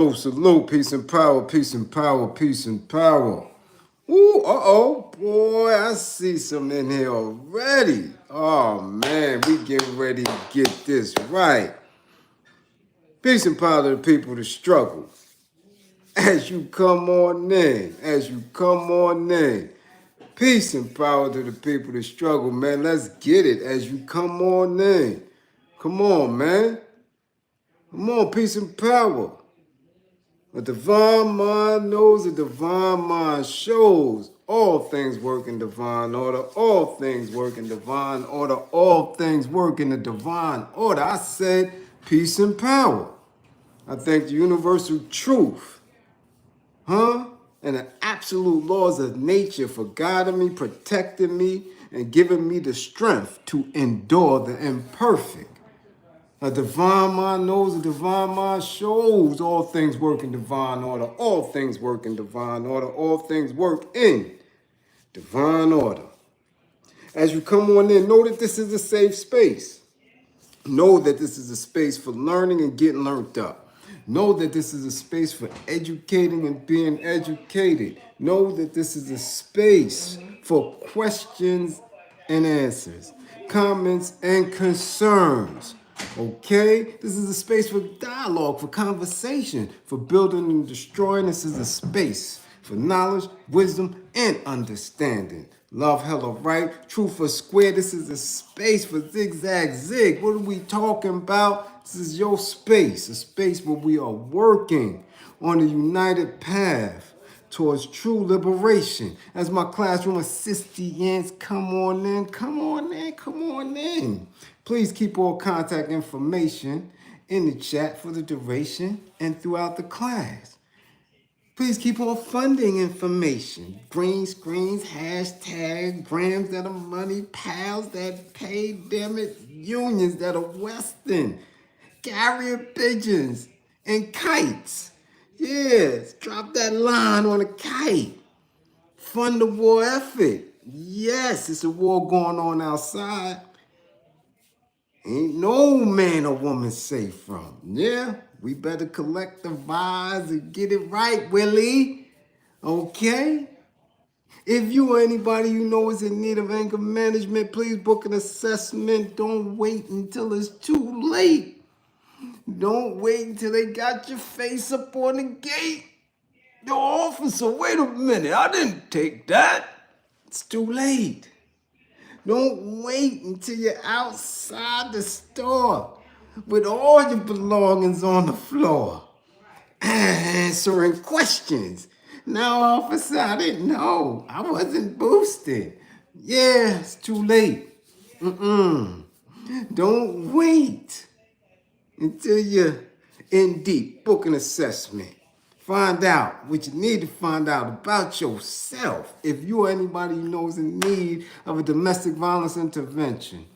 Salute, peace and power, peace and power, peace and power. Ooh, boy, I see some in here already. Oh man, we getting ready to get this right. Peace and power to the people that struggle. As you come on in. Peace and power to the people that struggle, man. Let's get it as you come on in. Come on, man. Come on, peace and power. A divine mind knows, a divine mind shows. All things work in divine order. All things work in divine order. All things work in the divine order. I said peace and power. I thank the universal truth, and the absolute laws of nature for guiding me, protecting me, and giving me the strength to endure the imperfect. A divine mind knows, a divine mind shows. All things work in divine order. All things work in divine order. All things work in divine order. As you come on in, know that this is a safe space. Know that this is a space for learning and getting learned up. Know that this is a space for educating and being educated. Know that this is a space for questions and answers, comments and concerns. Okay? This is a space for dialogue, for conversation, for building and destroying. This is a space for knowledge, wisdom, and understanding. Love, hella right, truth or square. This is a space for zigzag zig. What are we talking about? This is your space, a space where we are working on a united path towards true liberation. As my classroom assistants come on in. Please keep all contact information in the chat for the duration and throughout the class. Please keep all funding information. Green screens, hashtag, grams that are money, pals that pay, damn it, unions that are Western, carrier pigeons, and kites. Yes, drop that line on a kite. Fund the war effort. Yes, it's a war going on outside. Ain't no man or woman safe from. Yeah, we better collect the vibes and get it right, Willie. Okay? If you or anybody you know is in need of anger management, please book an assessment. Don't wait until it's too late. Don't wait until they got your face up on the gate. Yo, officer, wait a minute. I didn't take that. It's too late. Don't wait until you're outside the store with all your belongings on the floor, answering questions. Now, officer, I didn't know. I wasn't boosted. Yeah, it's too late. Don't wait until you're in deep. Book an assessment. Find out what you need to find out about yourself. If you or anybody you know is in need of a domestic violence intervention,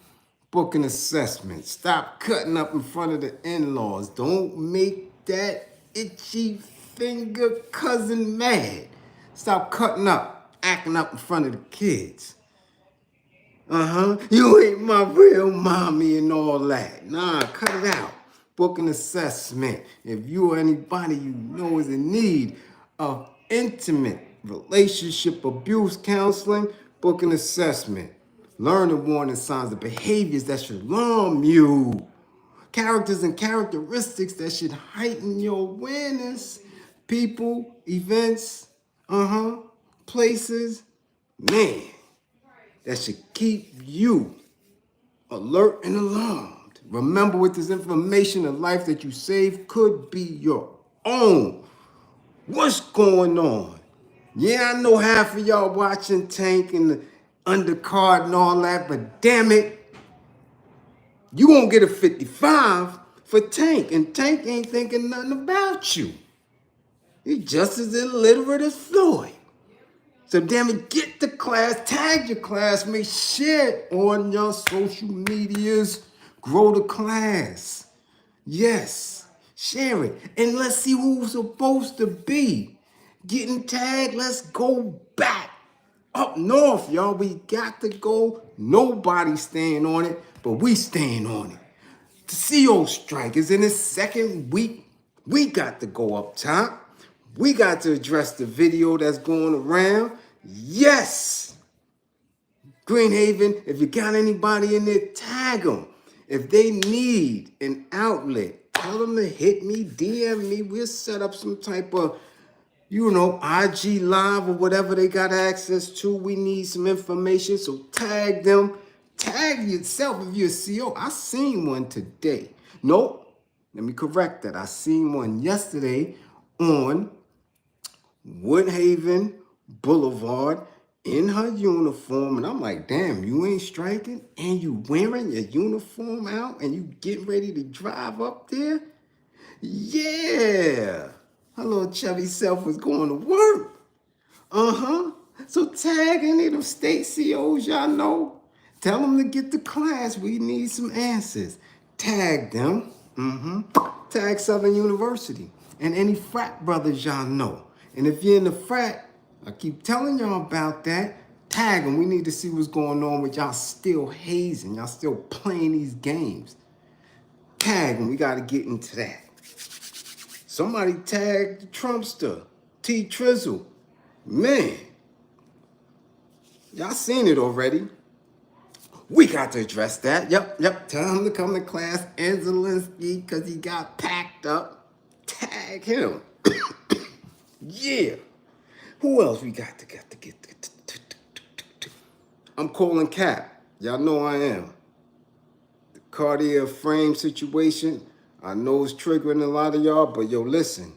book an assessment. Stop cutting up in front of the in-laws. Don't make that itchy finger cousin mad. Stop cutting up, acting up in front of the kids. You ain't my real mommy and all that. Nah, cut it out. Book an assessment. If you or anybody you know is in need of intimate relationship abuse counseling, book an assessment. Learn the warning signs, the behaviors that should alarm you. Characters and characteristics that should heighten your awareness. People, events, places, man, that should keep you alert and alarmed. Remember, with this information, the life that you save could be your own. What's going on? Yeah, I know half of y'all watching Tank and the undercard and all that, but damn it, you won't get a 55 for Tank, and Tank ain't thinking nothing about you. He's just as illiterate as Floyd. So damn it, get to class, tag your classmates, share it on your social medias, grow the class. Yes, share it. And let's see who's supposed to be getting tagged. Let's go back up north, y'all. We got to go. Nobody's staying on it, but we staying on it. The CO strike is in its second week. We got to go up top. We got to address the video that's going around. Yes. Greenhaven, if you got anybody in there, tag them. If they need an outlet, tell them to hit me, DM me. We'll set up some type of, IG Live or whatever they got access to. We need some information, so tag them. Tag yourself if you're a CO. I seen one today. Nope, let me correct that. I seen one yesterday on Woodhaven Boulevard in her uniform, and I'm like, damn, you ain't striking and you wearing your uniform out and you getting ready to drive up there? Yeah, her little chubby self was going to work. So tag any of them state COs y'all know. Tell them to get to class. We need some answers. Tag them. Tag Southern University and any frat brothers y'all know. And if you're in the frat, I keep telling y'all about that. Tag them. We need to see what's going on with y'all still hazing. Y'all still playing these games. Tag them. We got to get into that. Somebody tag the Trumpster, T Trizzle. Man, y'all seen it already. We got to address that. Yep. Tell him to come to class. And Zelensky, because he got packed up. Tag him. Yeah. Who else we got to get? I'm calling Cap. Y'all know I am. The Cartier frame situation, I know it's triggering a lot of y'all, but yo, listen.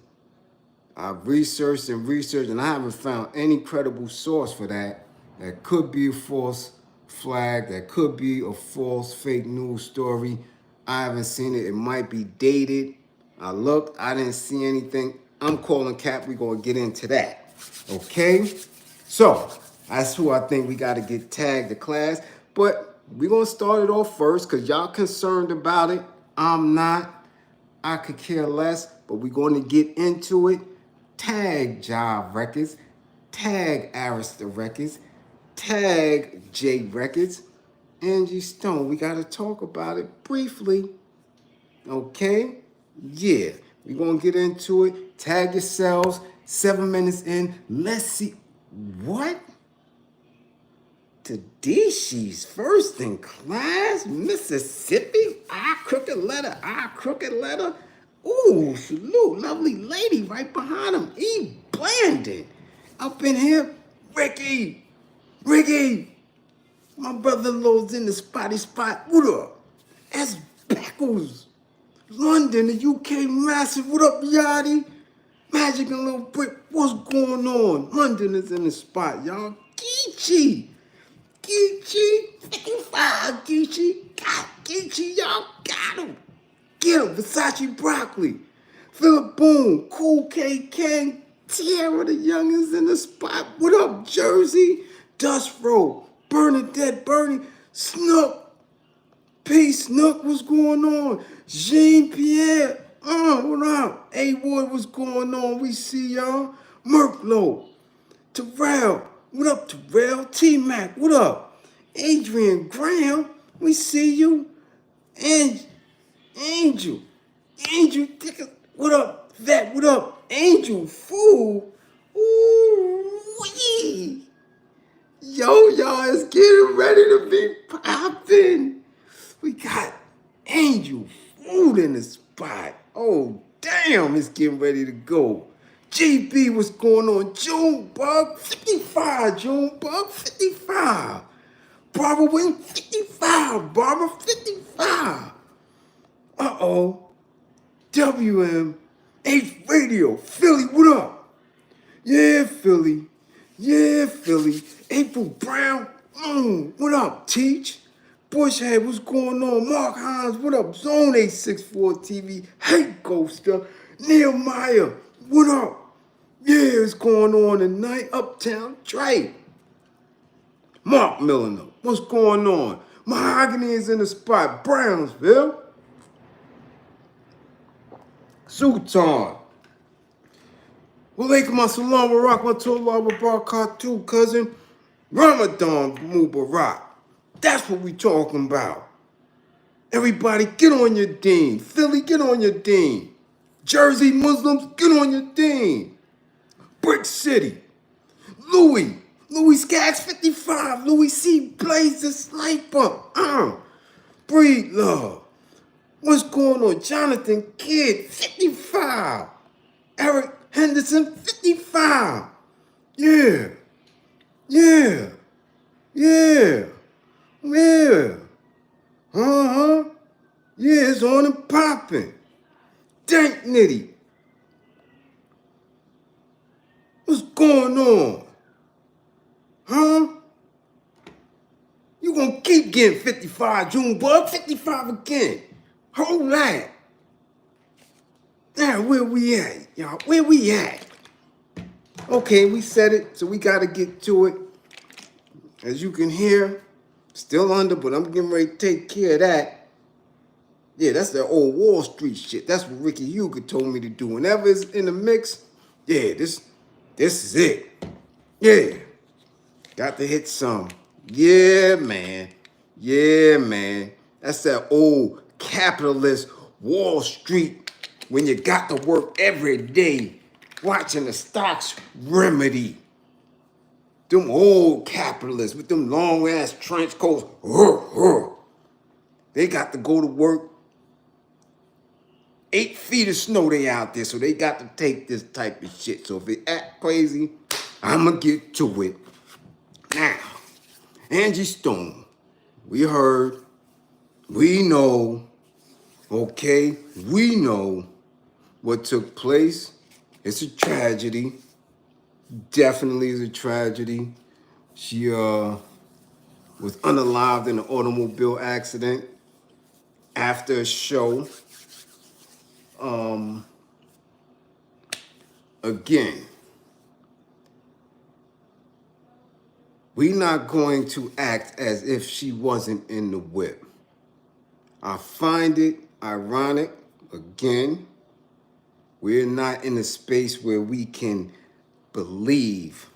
I've researched, and I haven't found any credible source for that. That could be a false flag. That could be a false fake news story. I haven't seen it. It might be dated. I looked. I didn't see anything. I'm calling Cap. We're going to get into that. Okay? So, that's who I think we got to get tagged to class. But we're going to start it off first because y'all concerned about it. I'm not. I could care less. But we're going to get into it. Tag Jive Records, tag Arista Records, tag J Records, Angie Stone. We got to talk about it briefly. Okay? Yeah. We're going to get into it. Tag yourselves. 7 minutes in. Let's see. What? Tadishi's first in class? Mississippi? I crooked letter. Ooh, salute, lovely lady right behind him. E. Blandon. Up in here, Ricky. My brother-in-law's in the spotty spot. What up? That's Beckles. London, the UK massive. What up, Yachty? Magic and Little Brick. What's going on? London is in the spot, y'all. Geechee. 55, Geechee. God, Geechee, y'all got him. Get him, Versace Broccoli, Philip Boone, Cool K King, Tierra the Youngins in the spot. What up, Jersey? Dust Roll, Bernadette Bernie, Snook, Peace Snook, what's going on? Jean Pierre, what up? A Ward, what's going on? We see y'all. Merklo, Terrell, what up, Terrell? T Mac, what up? Adrian Graham, we see you. And Angel, what up, Vet, what up, Angel, fool, ooh-wee. Yo, y'all is getting ready to be popping. We got Angel Food in the spot. Oh, damn, it's getting ready to go. GB, what's going on? Junebug, 55, Junebug, 55. Barbara Wing, 55, Barbara, 55. Uh-oh. WMH Radio. Philly, what up? Yeah, Philly. April Brown. What up, Teach? Bushhead, what's going on? Mark Hines, what up? Zone 864 TV. Hey, Ghoster. Nehemiah, what up? Yeah, it's going on tonight. Uptown Dre. Mark Milliner, what's going on? Mahogany is in the spot. Brownsville. Sultan. Walaikum assalam wa rahmatullahi wa barakatuh, cousin. Ramadan Mubarak. That's what we talking about. Everybody, get on your dean. Philly, get on your dean. Jersey Muslims, get on your thing. Brick City. Louis Skaggs 55. Louis C. Bliz the Sniper. Breed Love. What's going on? Jonathan Kidd 55. Eric Henderson 55. Yeah. Yeah. Yeah. Yeah. Uh-huh. Yeah, it's on and popping. Dank Nitty. What's going on? Huh? You gonna keep getting 55, Junebug? 55 again. Hold that. Now, where we at, y'all? Where we at? Okay, we said it, so we gotta get to it. As you can hear, still under, but I'm getting ready to take care of that. Yeah, that's that old Wall Street shit. That's what Ricky Hugo told me to do. Whenever it's in the mix, yeah, this is it. Yeah. Got to hit some. Yeah, man. Yeah, man. That's that old capitalist Wall Street when you got to work every day watching the stocks remedy. Them old capitalists with them long ass trench coats. They got to go to work. 8 feet of snow they out there, so they got to take this type of shit. So if it act crazy, I'ma get to it. Now, Angie Stone, we heard, we know, okay, we know what took place. It's a tragedy. Definitely is a tragedy. She was unalived in an automobile accident after a show. Again, we're not going to act as if she wasn't in the whip. I find it ironic, again, we're not in a space where we can believe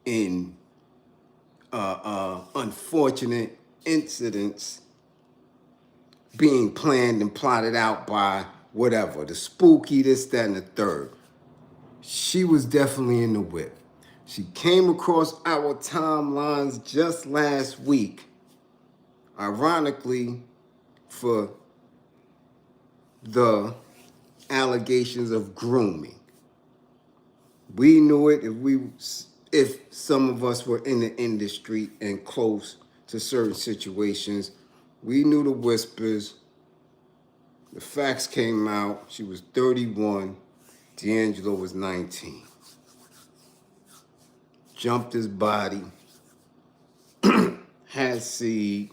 in unfortunate incidents being planned and plotted out by whatever, the spooky, this, that, and the third. She was definitely in the whip. She came across our timelines just last week, ironically, for the allegations of grooming. We knew it if some of us were in the industry and close to certain situations. We knew the whispers. The facts came out. She was 31. D'Angelo was 19. Jumped his body. Had seed.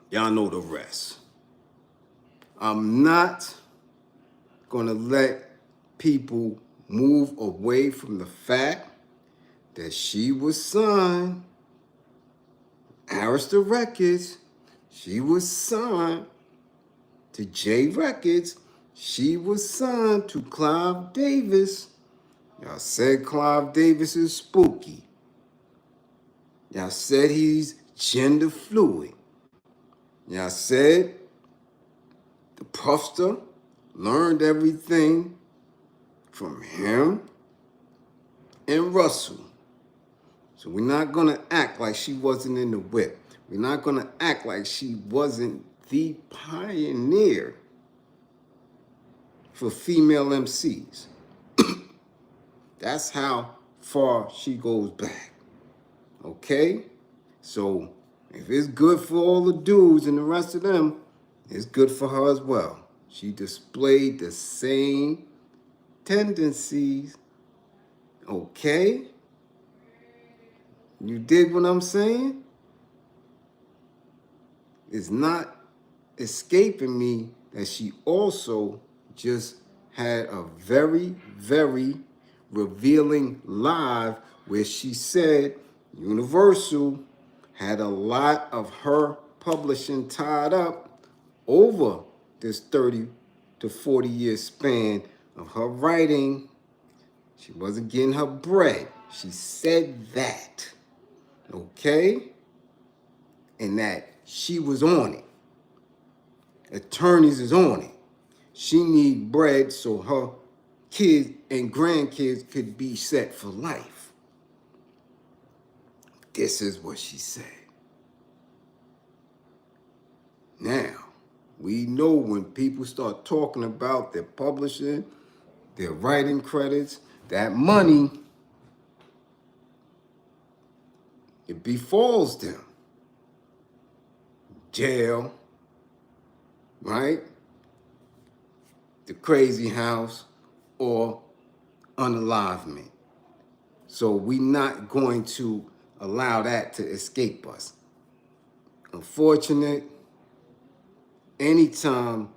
Y'all know the rest. I'm not going to let people move away from the fact that she was signed. Arista Records. She was signed to J Records. She was signed to Clive Davis. Y'all said Clive Davis is spooky. Y'all said he's gender fluid. Y'all said the Puffster learned everything from him and Russell. So we're not going to act like she wasn't in the whip. We're not going to act like she wasn't the pioneer for female MCs. That's how far she goes back. Okay? So if it's good for all the dudes and the rest of them, it's good for her as well. She displayed the same tendencies. Okay? You dig what I'm saying? It's not escaping me that she also just had a very, very revealing live where she said Universal had a lot of her publishing tied up over this 30 to 40 year span of her writing. She wasn't getting her bread. She said that. Okay? And that she was on it. Attorneys is on it. She need bread so her kids and grandkids could be set for life. This is what she said. Now, we know when people start talking about their publishing, their writing credits, that money, it befalls them. Jail, right? The crazy house, or unalivement. So we're not going to allow that to escape us. Unfortunate, anytime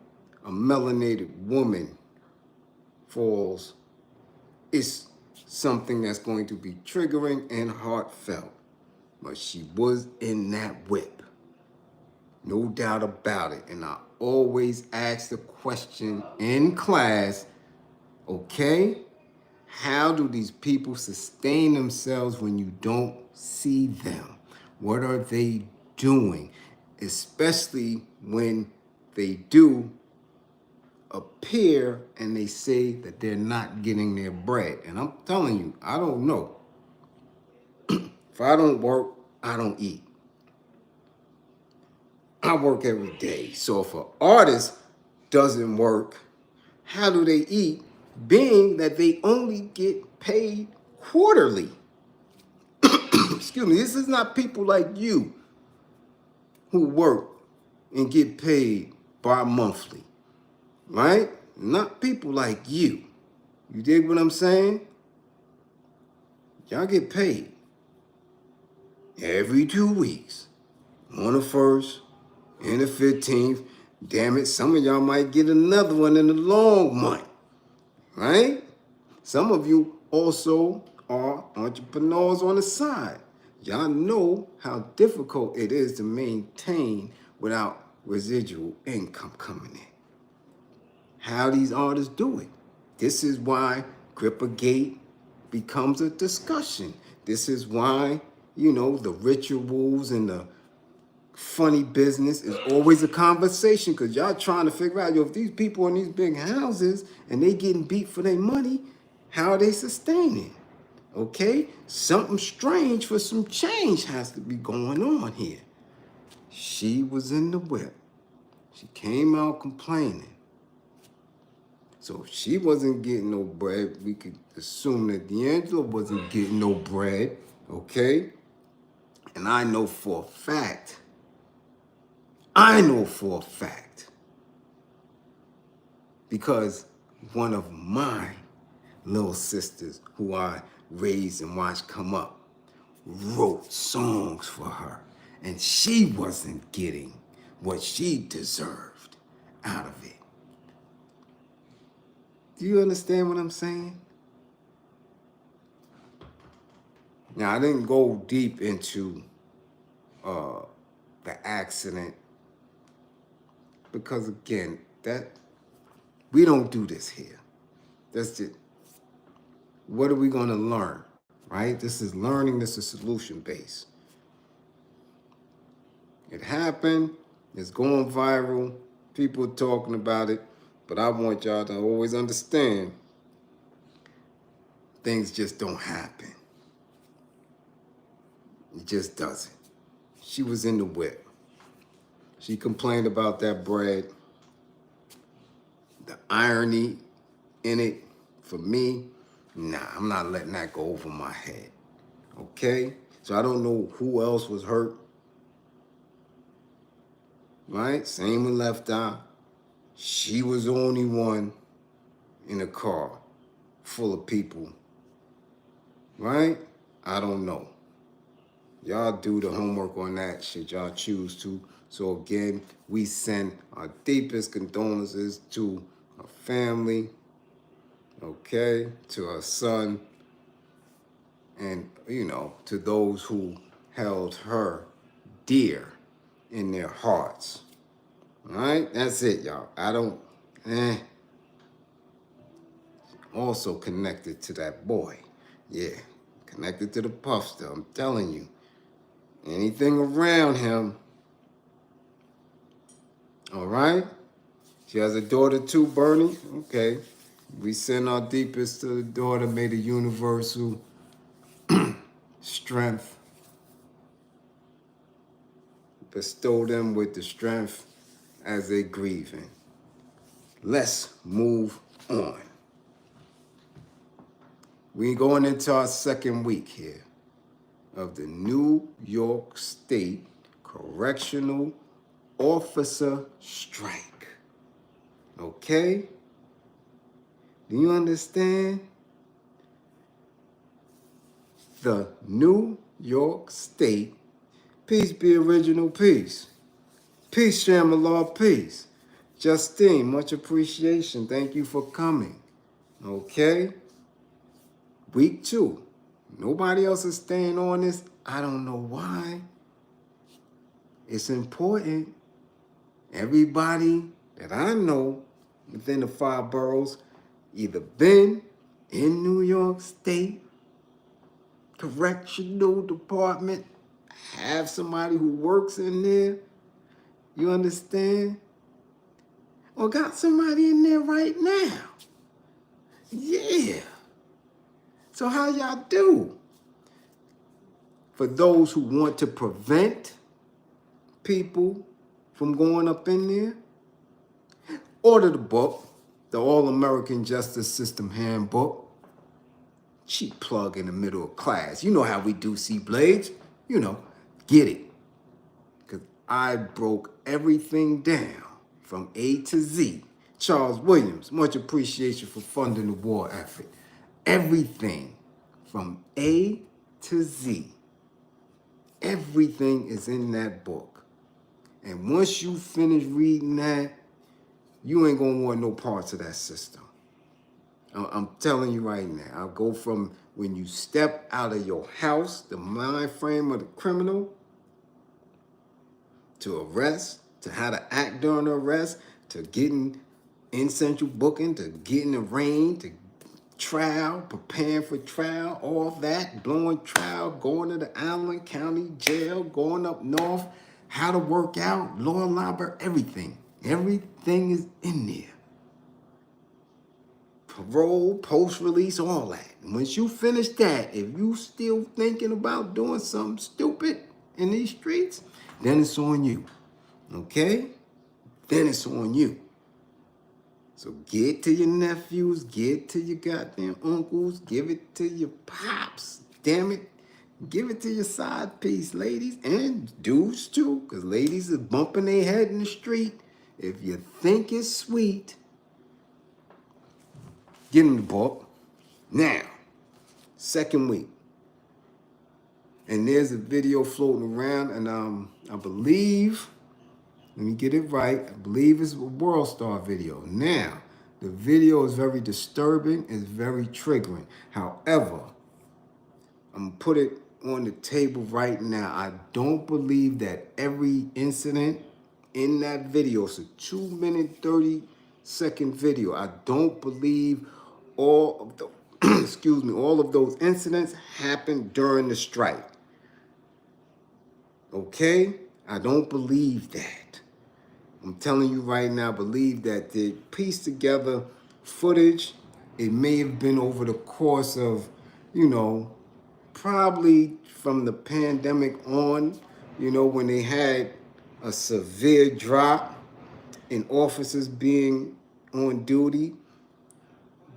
a melanated woman falls, it's something that's going to be triggering and heartfelt. But she was in that whip. No doubt about it. And I always ask the question in class, okay, how do these people sustain themselves when you don't see them? What are they doing? Especially when they do appear and they say that they're not getting their bread. And I'm telling you, I don't know. If I don't work, I don't eat. I work every day. So if an artist doesn't work, how do they eat? Being that they only get paid quarterly. Excuse me, this is not people like you who work and get paid bi-monthly, right? Not people like you. You dig what I'm saying? Y'all get paid every 2 weeks, on the 1st and the 15th. Damn it, some of y'all might get another one in the long month, right? Some of you also are entrepreneurs on the side. Y'all know how difficult it is to maintain without residual income coming in. How these artists do it. This is why Grippergate becomes a discussion. This is why, the rituals and the funny business is always a conversation, because y'all trying to figure out, if these people in these big houses and they getting beat for their money, how are they sustaining? Okay? Something strange for some change has to be going on here. She was in the whip. She came out complaining. So if she wasn't getting no bread, we could assume that D'Angelo wasn't getting no bread, okay? And I know for a fact, because one of my little sisters who I raised and watched come up wrote songs for her, and she wasn't getting what she deserved out of it. Do you understand what I'm saying? Now, I didn't go deep into the accident because, again, that we don't do this here. That's it. What are we going to learn, right? This is learning. This is solution-based. It happened. It's going viral. People are talking about it. But I want y'all to always understand, things just don't happen. It just doesn't. She was in the whip. She complained about that bread. The irony in it, for me, nah, I'm not letting that go over my head. Okay? So I don't know who else was hurt. Right? Same with Left Eye. She was the only one in a car full of people. Right? I don't know. Y'all do the homework on that should y'all choose to. So again, we send our deepest condolences to her family, okay, to her son, and, to those who held her dear in their hearts. All right? That's it, y'all. Also connected to that boy. Yeah, connected to the Puffster. I'm telling you. Anything around him, all right? She has a daughter too, Bernie? Okay. We send our deepest to the daughter. May the universal strength bestow them with the strength as they grieving. Let's move on. We going into our second week here of the New York State Correctional Officer Strike. Okay? Do you understand? The New York State, peace be original peace. Peace, Shamalah, peace. Justine, much appreciation. Thank you for coming. Okay? Week 2. Nobody else is staying on this. I don't know why. It's important. Everybody that I know within the 5 boroughs either been in New York State Correctional Department, have somebody who works in there, you understand? Or got somebody in there right now. Yeah. So how y'all do? For those who want to prevent people from going up in there, order the book, the All-American Justice System Handbook. Cheap plug in the middle of class. You know how we do, see Blades. You know, get it. Because I broke everything down from A to Z. Charles Williams, much appreciation for funding the war effort. Everything from A to Z. Everything is in that book. And once you finish reading that, you ain't gonna want no parts of that system. I'm telling you right now, I'll go from when you step out of your house, the mind frame of the criminal, to arrest, to how to act during the arrest, to getting in central booking, to getting arraigned, to trial, preparing for trial, all that, blowing trial, going to the Allen County Jail, going up north, how to work out, law library, everything. Everything is in there. Parole, post-release, all that. And once you finish that, if you still thinking about doing something stupid in these streets, then it's on you. Okay? Then it's on you. So get to your nephews, get to your goddamn uncles, give it to your pops. Damn it. Give it to your side piece, ladies, and dudes too, because ladies are bumping their head in the street. If you think it's sweet, get them the book. Now, second week. And there's a video floating around, and I believe, let me get it right, I believe it's a World Star video. Now, the video is very disturbing, it's very triggering. However, I'm gonna put it on the table right now. I don't believe that every incident in that video, it's a 2-minute, 30-second video. I don't believe all of the, excuse me, all of those incidents happened during the strike. Okay? I don't believe that. I'm telling you right now, I believe that they pieced together footage. It may have been over the course of, you know, probably from the pandemic on, you know, when they had a severe drop in officers being on duty.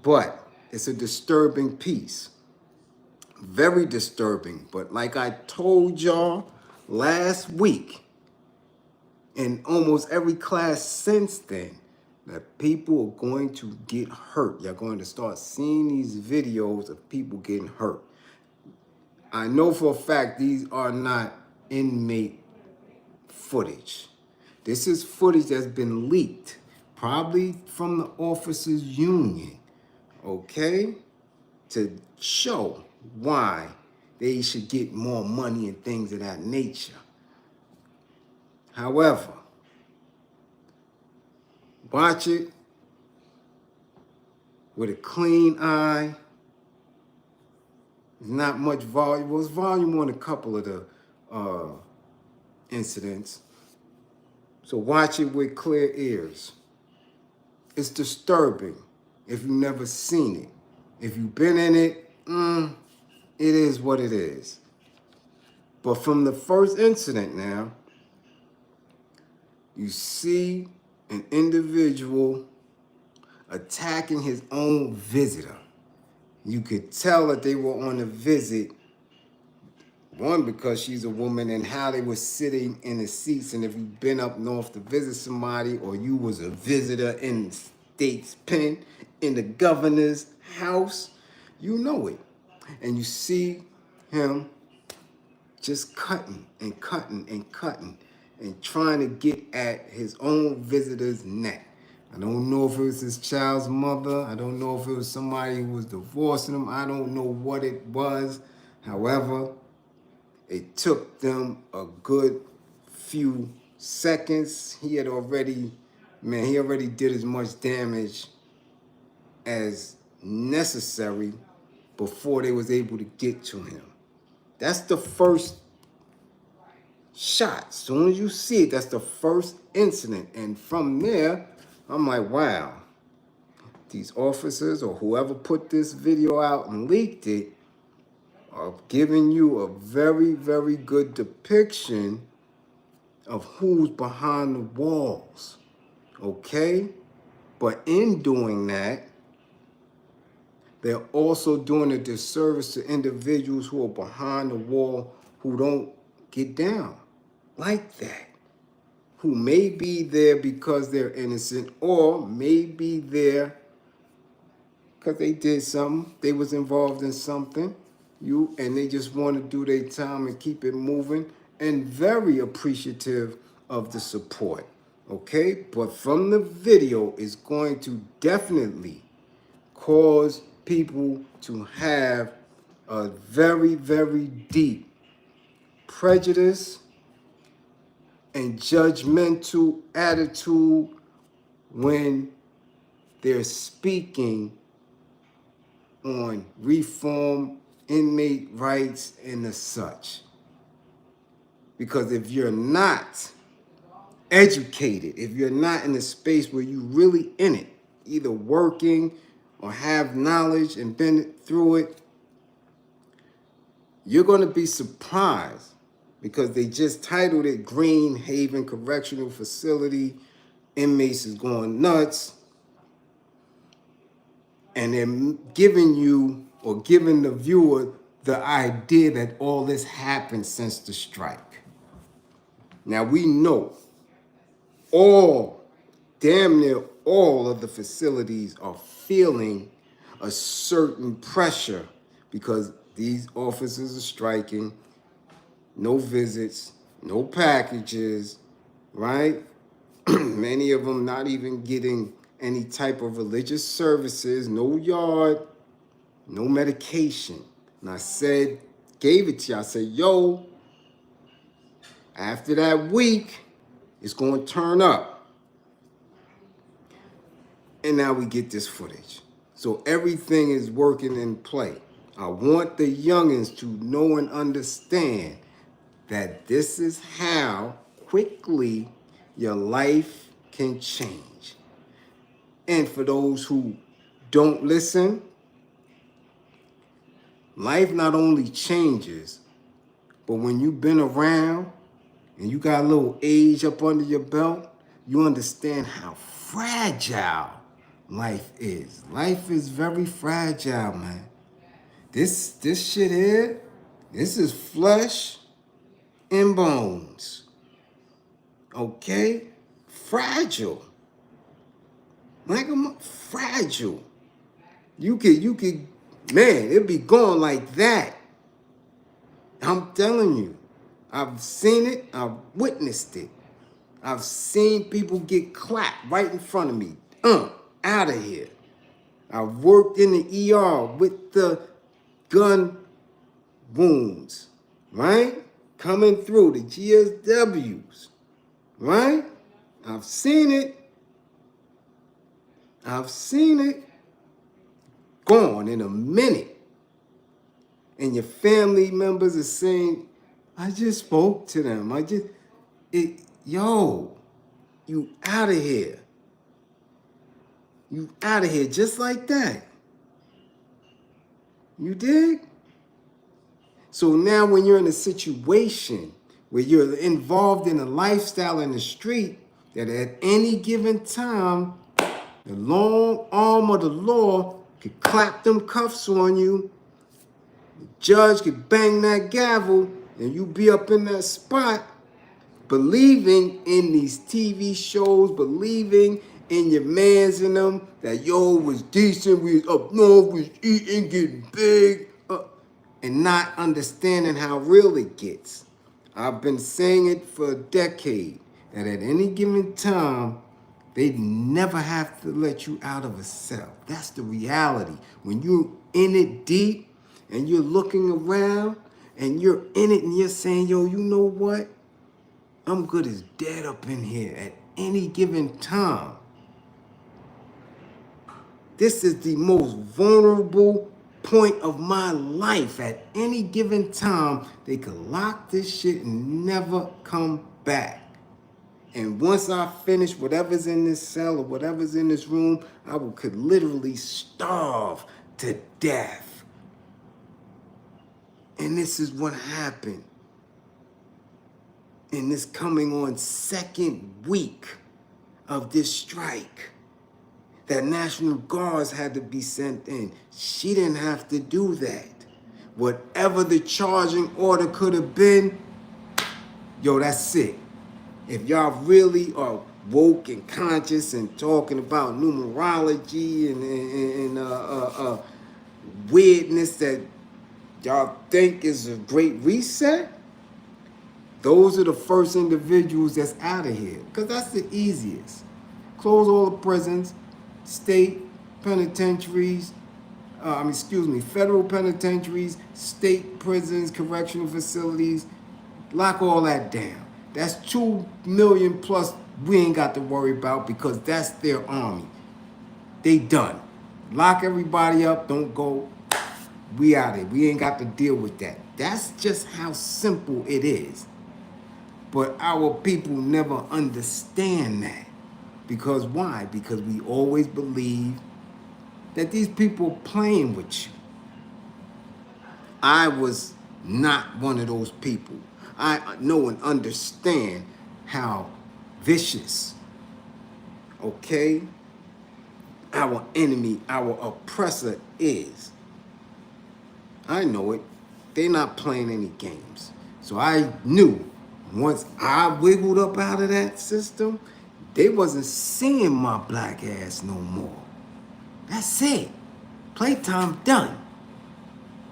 But it's a disturbing piece. Very disturbing. But like I told y'all last week, in almost every class since then, that people are going to get hurt. You're going to start seeing these videos of people getting hurt. I know for a fact these are not inmate footage. This is footage that's been leaked, probably from the officers' union, okay? To show why they should get more money and things of that nature. However, watch it with a clean eye. There's not much volume. Well, it's volume on a couple of the incidents. So watch it with clear ears. It's disturbing if you've never seen it. If you've been in it, it is what it is. But from the first incident now, you see an individual attacking his own visitor. You could tell that they were on a visit, one, because she's a woman, and how they were sitting in the seats. And if you've been up north to visit somebody, or you was a visitor in the state's pen, in the governor's house, you know it. And you see him just cutting and cutting and cutting and trying to get at his own visitor's neck. I don't know if it was his child's mother. I don't know if it was somebody who was divorcing him. I don't know what it was. However, it took them a good few seconds. He already did as much damage as necessary before they was able to get to him. That's the first shot. As soon as you see it, that's the first incident. And from there, I'm like, wow, these officers or whoever put this video out and leaked it are giving you a very, very good depiction of who's behind the walls, okay? But in doing that, they're also doing a disservice to individuals who are behind the wall who don't get down like that, who may be there because they're innocent, or may be there because they did something, they was involved in something, and they just want to do their time and keep it moving, and very appreciative of the support, okay? But from the video, it's going to definitely cause people to have a very, very deep prejudice and judgmental attitude when they're speaking on reform, inmate rights, and the such. Because if you're not educated, if you're not in a space where you're really in it, either working or have knowledge and been through it, you're going to be surprised, because they just titled it Green Haven Correctional Facility. Inmates is going nuts. And they're giving you, or giving the viewer, the idea that all this happened since the strike. Now we know damn near all of the facilities are feeling a certain pressure because these officers are striking. No visits, no packages, right? Many of them not even getting any type of religious services, no yard, no medication. And I gave it to you. I said, yo, after that week, it's going to turn up. And now we get this footage. So everything is working in play. I want the youngins to know and understand that this is how quickly your life can change. And for those who don't listen, life not only changes, but when you've been around and you got a little age up under your belt, you understand how fragile life is. Life is very fragile, man. This shit here, this is flesh and bones. Okay? Fragile. Like I'm fragile. You could, man, it'd be going like that. I'm telling you. I've seen it. I've witnessed it. I've seen people get clapped right in front of me. Out of here. I've worked in the ER with the gun wounds, right? Coming through the GSWs, right? I've seen it. Gone in a minute. And your family members are saying, I just spoke to them. You out of here. You out of here just like that. You dig? So now when you're in a situation where you're involved in a lifestyle in the street, that at any given time, the long arm of the law could clap them cuffs on you, the judge could bang that gavel, and you be up in that spot believing in these TV shows, believing in your mans in them, that yo was decent, we was up north, we was eating, getting big, and not understanding how real it gets. I've been saying it for a decade, that at any given time, they never have to let you out of a cell. That's the reality. When you're in it deep and you're looking around and you're in it and you're saying, yo, you know what? I'm good as dead up in here at any given time. This is the most vulnerable point of my life. At any given time, they could lock this shit and never come back. And once I finish whatever's in this cell or whatever's in this room, could literally starve to death. And this is what happened in this coming on second week of this strike. That National Guards had to be sent in. She didn't have to do that. Whatever the charging order could have been, yo, that's it. If y'all really are woke and conscious and talking about numerology and weirdness that y'all think is a great reset, those are the first individuals that's out of here. Because that's the easiest. Close all the prisons, state penitentiaries, federal penitentiaries, state prisons, correctional facilities, lock all that down. That's 2 million plus we ain't got to worry about because that's their army. They done. Lock everybody up, don't go. We out here. We ain't got to deal with that. That's just how simple it is. But our people never understand that. Because why? Because we always believe that these people are playing with you. I was not one of those people. I know and understand how vicious, okay, our enemy, our oppressor is. I know it. They're not playing any games. So I knew once I wiggled up out of that system, they wasn't seeing my black ass no more. That's it. Playtime done.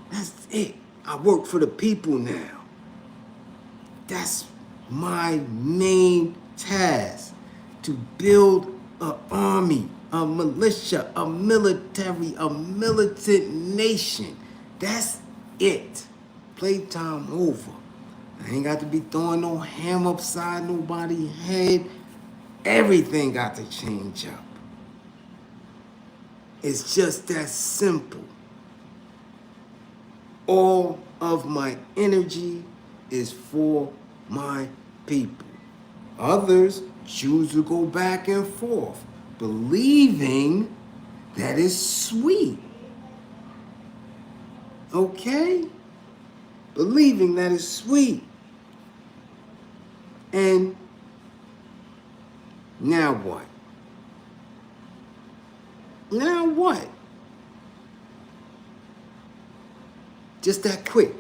That's it. I work for the people now. That's my main task, to build an army, a militia, a military, a militant nation. That's it. Playtime over. I ain't got to be throwing no ham upside nobody's head. Everything got to change up. It's just that simple. All of my energy is for my people. Others choose to go back and forth, believing that it's sweet. Okay? Believing that it's sweet. And now what? Now what? Just that quick.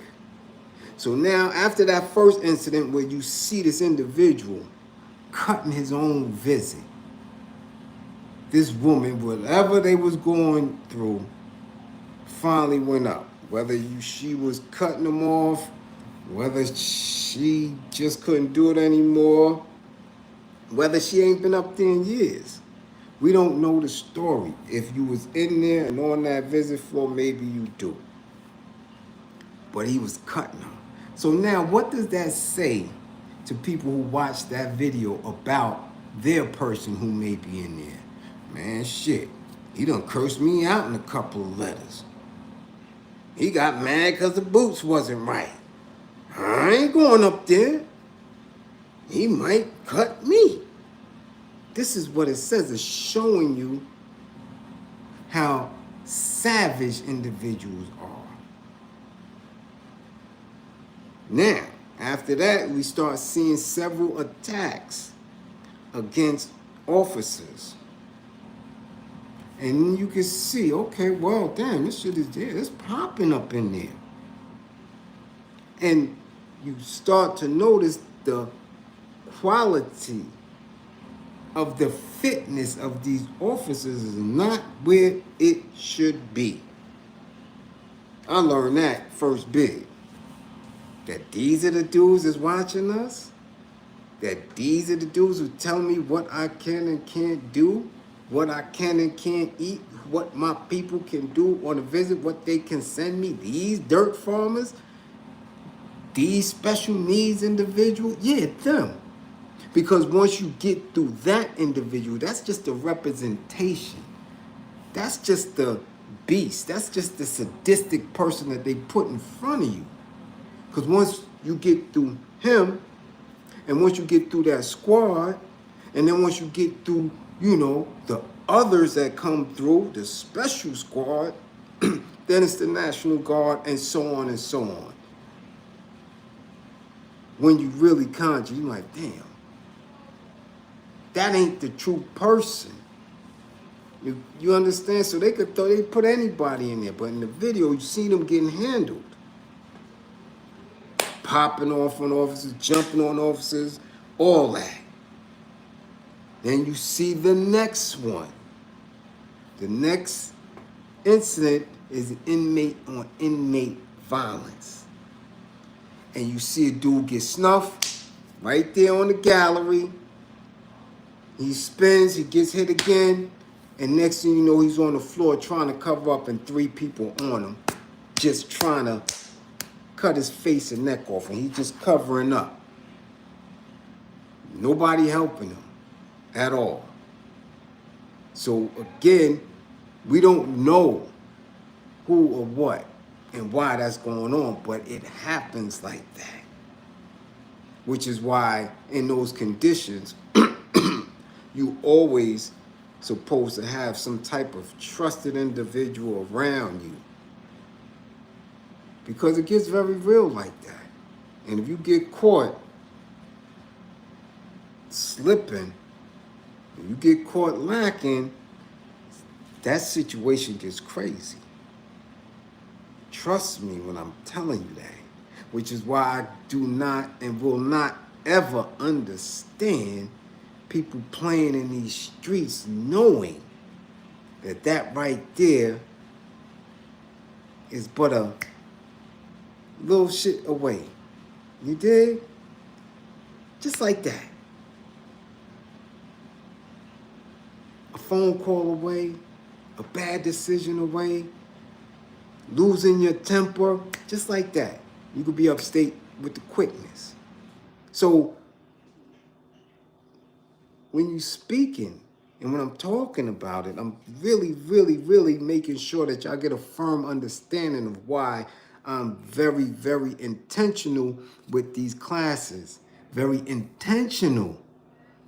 So now, after that first incident where you see this individual cutting his own visit, this woman, whatever they was going through, finally went up. Whether she was cutting them off, whether she just couldn't do it anymore, whether she ain't been up there in years. We don't know the story. If you was in there and on that visit floor, maybe you do. But he was cutting them. So now what does that say to people who watch that video about their person who may be in there? Man, shit, he done cursed me out in a couple of letters. He got mad because the boots wasn't right. I ain't going up there. He might cut me. This is what it says. It's showing you how savage individuals are. Now, after that, we start seeing several attacks against officers. And you can see, okay, well, damn, this shit is there. It's popping up in there. And you start to notice the quality of the fitness of these officers is not where it should be. I learned that first big. That these are the dudes that's watching us. That these are the dudes who tell me what I can and can't do, what I can and can't eat, what my people can do on a visit, what they can send me. These dirt farmers, these special needs individuals, yeah, them. Because once you get through that individual, that's just a representation. That's just the beast. That's just the sadistic person that they put in front of you. Because once you get through him, and once you get through that squad, and then once you get through, the others that come through, the special squad, then it's the National Guard, and so on and so on. When you really conscious, you're like, damn, that ain't the true person. You understand? So they put anybody in there, but in the video, you see them getting handled. Popping off on officers, jumping on officers, all that. Then you see the next one. The next incident is inmate on inmate violence. And you see a dude get snuffed right there on the gallery. He spins, he gets hit again, and next thing you know, he's on the floor trying to cover up and 3 people on him, just trying to cut his face and neck off, and he's just covering up. Nobody helping him at all. So again, we don't know who or what and why that's going on, but it happens like that. Which is why in those conditions, you always supposed to have some type of trusted individual around you. Because it gets very real like that. And if you get caught slipping, if you get caught lacking, that situation gets crazy. Trust me when I'm telling you that. Which is why I do not and will not ever understand people playing in these streets knowing that that right there is but a little shit away. You dig? Just like that. A phone call away, a bad decision away, losing your temper, just like that. You could be upstate with the quickness. So when you're speaking and when I'm talking about it, I'm really, really, really making sure that y'all get a firm understanding of why I'm very, very intentional with these classes. Very intentional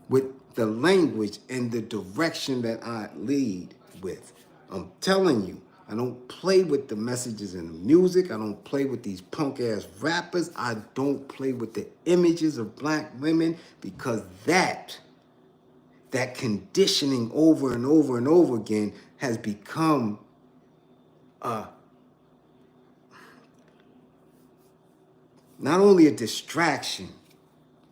with the language and the direction that I lead with. I'm telling you, I don't play with the messages in the music. I don't play with these punk ass rappers. I don't play with the images of black women because that conditioning over and over and over again has become not only a distraction,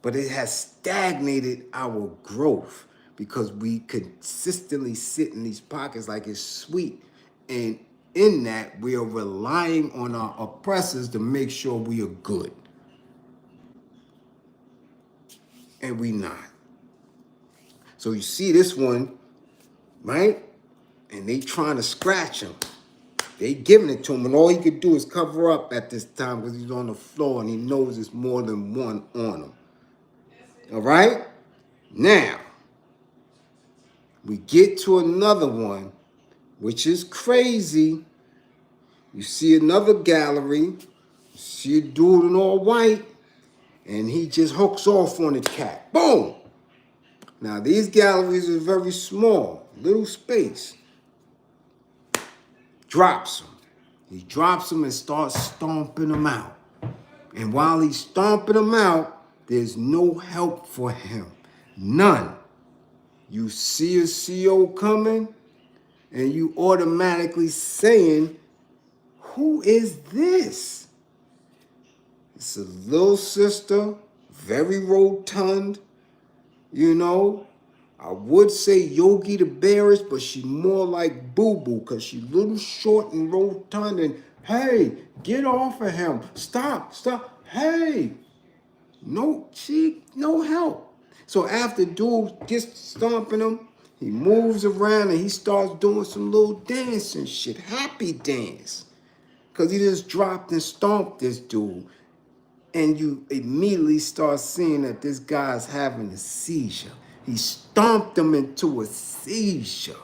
but it has stagnated our growth because we consistently sit in these pockets like it's sweet. And in that, we are relying on our oppressors to make sure we are good. And we not. So you see this one, right? And they trying to scratch him. They giving it to him, and all he could do is cover up at this time because he's on the floor and he knows there's more than one on him. All right? Now, we get to another one, which is crazy. You see another gallery. You see a dude in all white, and he just hooks off on the cat. Boom! Now, these galleries are very small, little space. drops him. He drops him and starts stomping him out. And while he's stomping him out, there's no help for him. None. You see a CO coming, and you automatically saying, who is this? It's a little sister, very rotund, you know. I would say Yogi the Bearish, but she more like Boo Boo because she little short and rotund and, hey, get off of him. Stop. Hey. No, no help. So after dude gets stomping him, he moves around and he starts doing some little dance and shit. Happy dance. Because he just dropped and stomped this dude. And you immediately start seeing that this guy's having a seizure. He stomped him into a seizure.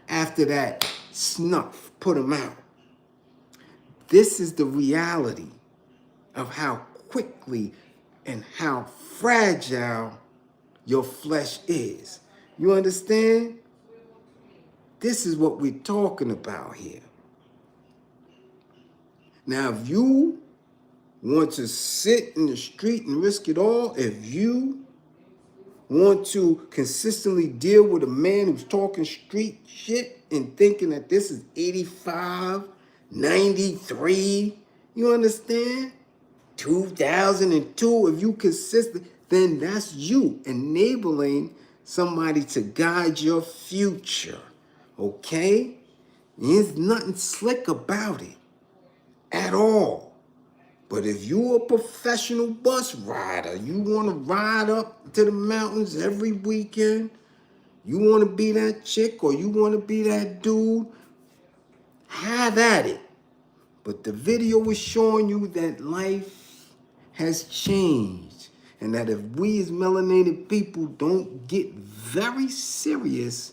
After that, snuff, put him out. This is the reality of how quickly and how fragile your flesh is. You understand? This is what we're talking about here. Now, if you want to sit in the street and risk it all, if you want to consistently deal with a man who's talking street shit and thinking that this is 85, 93, you understand? 2002, if you consistent, then that's you enabling somebody to guide your future, okay? There's nothing slick about it at all. But if you're a professional bus rider, you want to ride up to the mountains every weekend, you want to be that chick or you want to be that dude, have at it. But the video is showing you that life has changed, and that if we as melanated people don't get very serious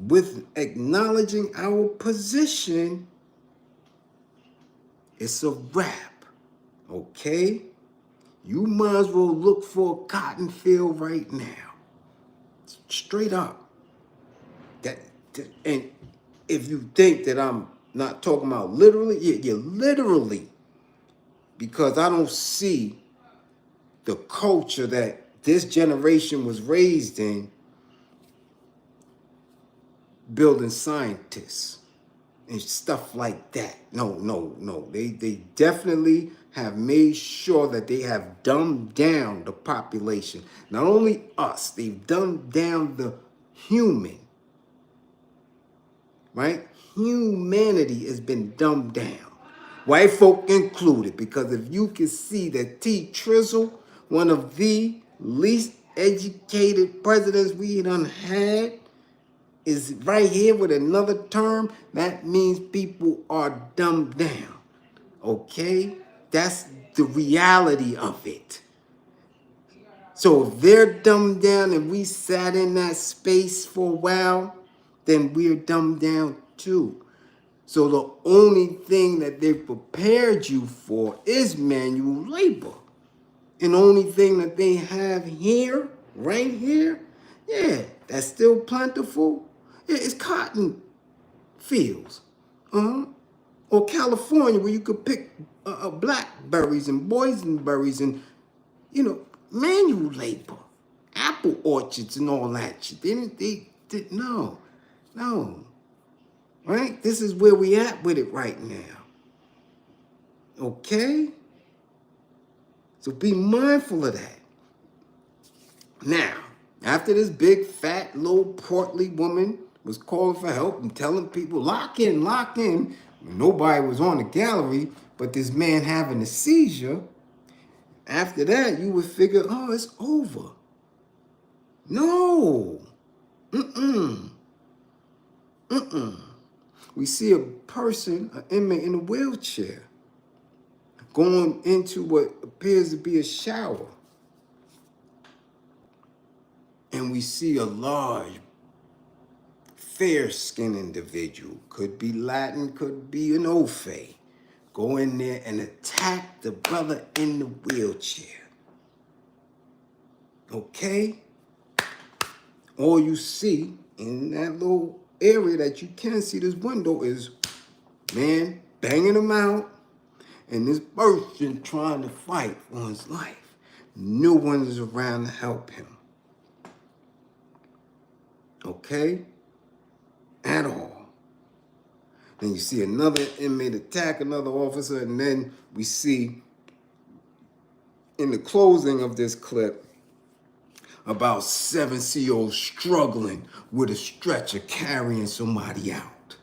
with acknowledging our position, it's a wrap, okay? You might as well look for a cotton field right now, straight up. And if you think that I'm not talking about literally, you're literally, because I don't see the culture that this generation was raised in building scientists and stuff like that. No. They definitely have made sure that they have dumbed down the population. Not only us, they've dumbed down the human, right? Humanity has been dumbed down. White folk included, because if you can see that T. Trizzle, one of the least educated presidents we done had, is right here with another term, that means people are dumbed down. Okay? That's the reality of it. So if they're dumbed down and we sat in that space for a while, then we're dumbed down too. So the only thing that they prepared you for is manual labor. And the only thing that they have here, right here, yeah, that's still plentiful. Yeah, it's cotton fields. Or California, where you could pick blackberries and boysenberries and, manual labor. Apple orchards and all that shit. No. Right? This is where we at with it right now. Okay? So be mindful of that. Now, after this big, fat, little, portly woman was calling for help and telling people, lock in, nobody was on the gallery, but this man having a seizure, after that, you would figure, oh, it's over. No. We see a person, an inmate in a wheelchair, going into what appears to be a shower. And we see a large, fair-skinned individual, could be Latin, could be an Ofe, go in there and attack the brother in the wheelchair. Okay? All you see in that little area that you can see this window is Man banging him out, and this person trying to fight for his life. No one is around to help him. Okay? At all. Then you see another inmate attack another officer, and then we see in the closing of this clip about 7 COs struggling with a stretcher carrying somebody out.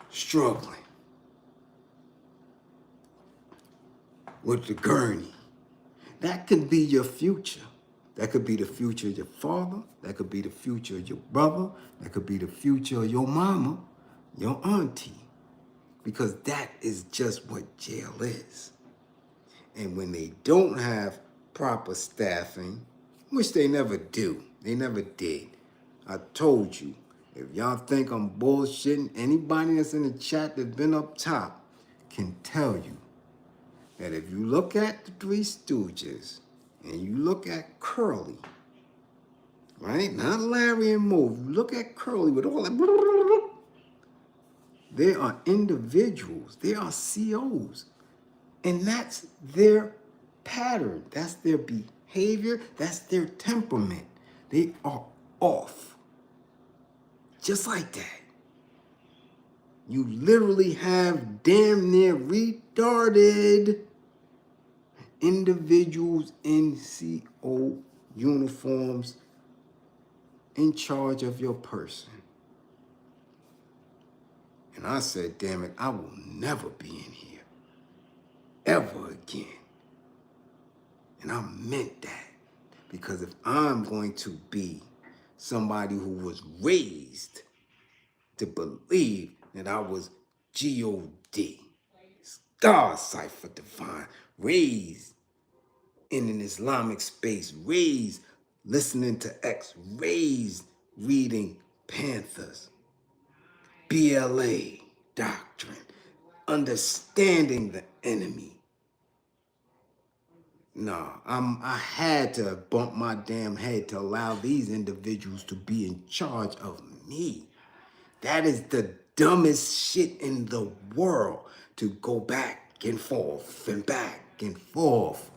Struggling with the gurney. That could be your future. That could be the future of your father. That could be the future of your brother. That could be the future of your mama, your auntie. Because that is just what jail is. And when they don't have proper staffing, which they never do, they never did. I told you, if y'all think I'm bullshitting, anybody that's in the chat that's been up top can tell you that if you look at the Three Stooges and you look at Curly, right? Not Larry and Moe. You look at Curly with all that. They are individuals. They are COs. And that's their pattern. That's their behavior. That's their temperament. They are off. Just like that. You literally have damn near retarded individuals in CO uniforms in charge of your person. And I said, damn it, I will never be in here ever again. And I meant that. Because if I'm going to be somebody who was raised to believe that I was G-O-D, God Cipher Divine, raised in an Islamic space, raised listening to X, raised reading Panthers, BLA doctrine, understanding the enemy. No, I had to bump my damn head to allow these individuals to be in charge of me. That is the dumbest shit in the world, to go back and forth and back and forth,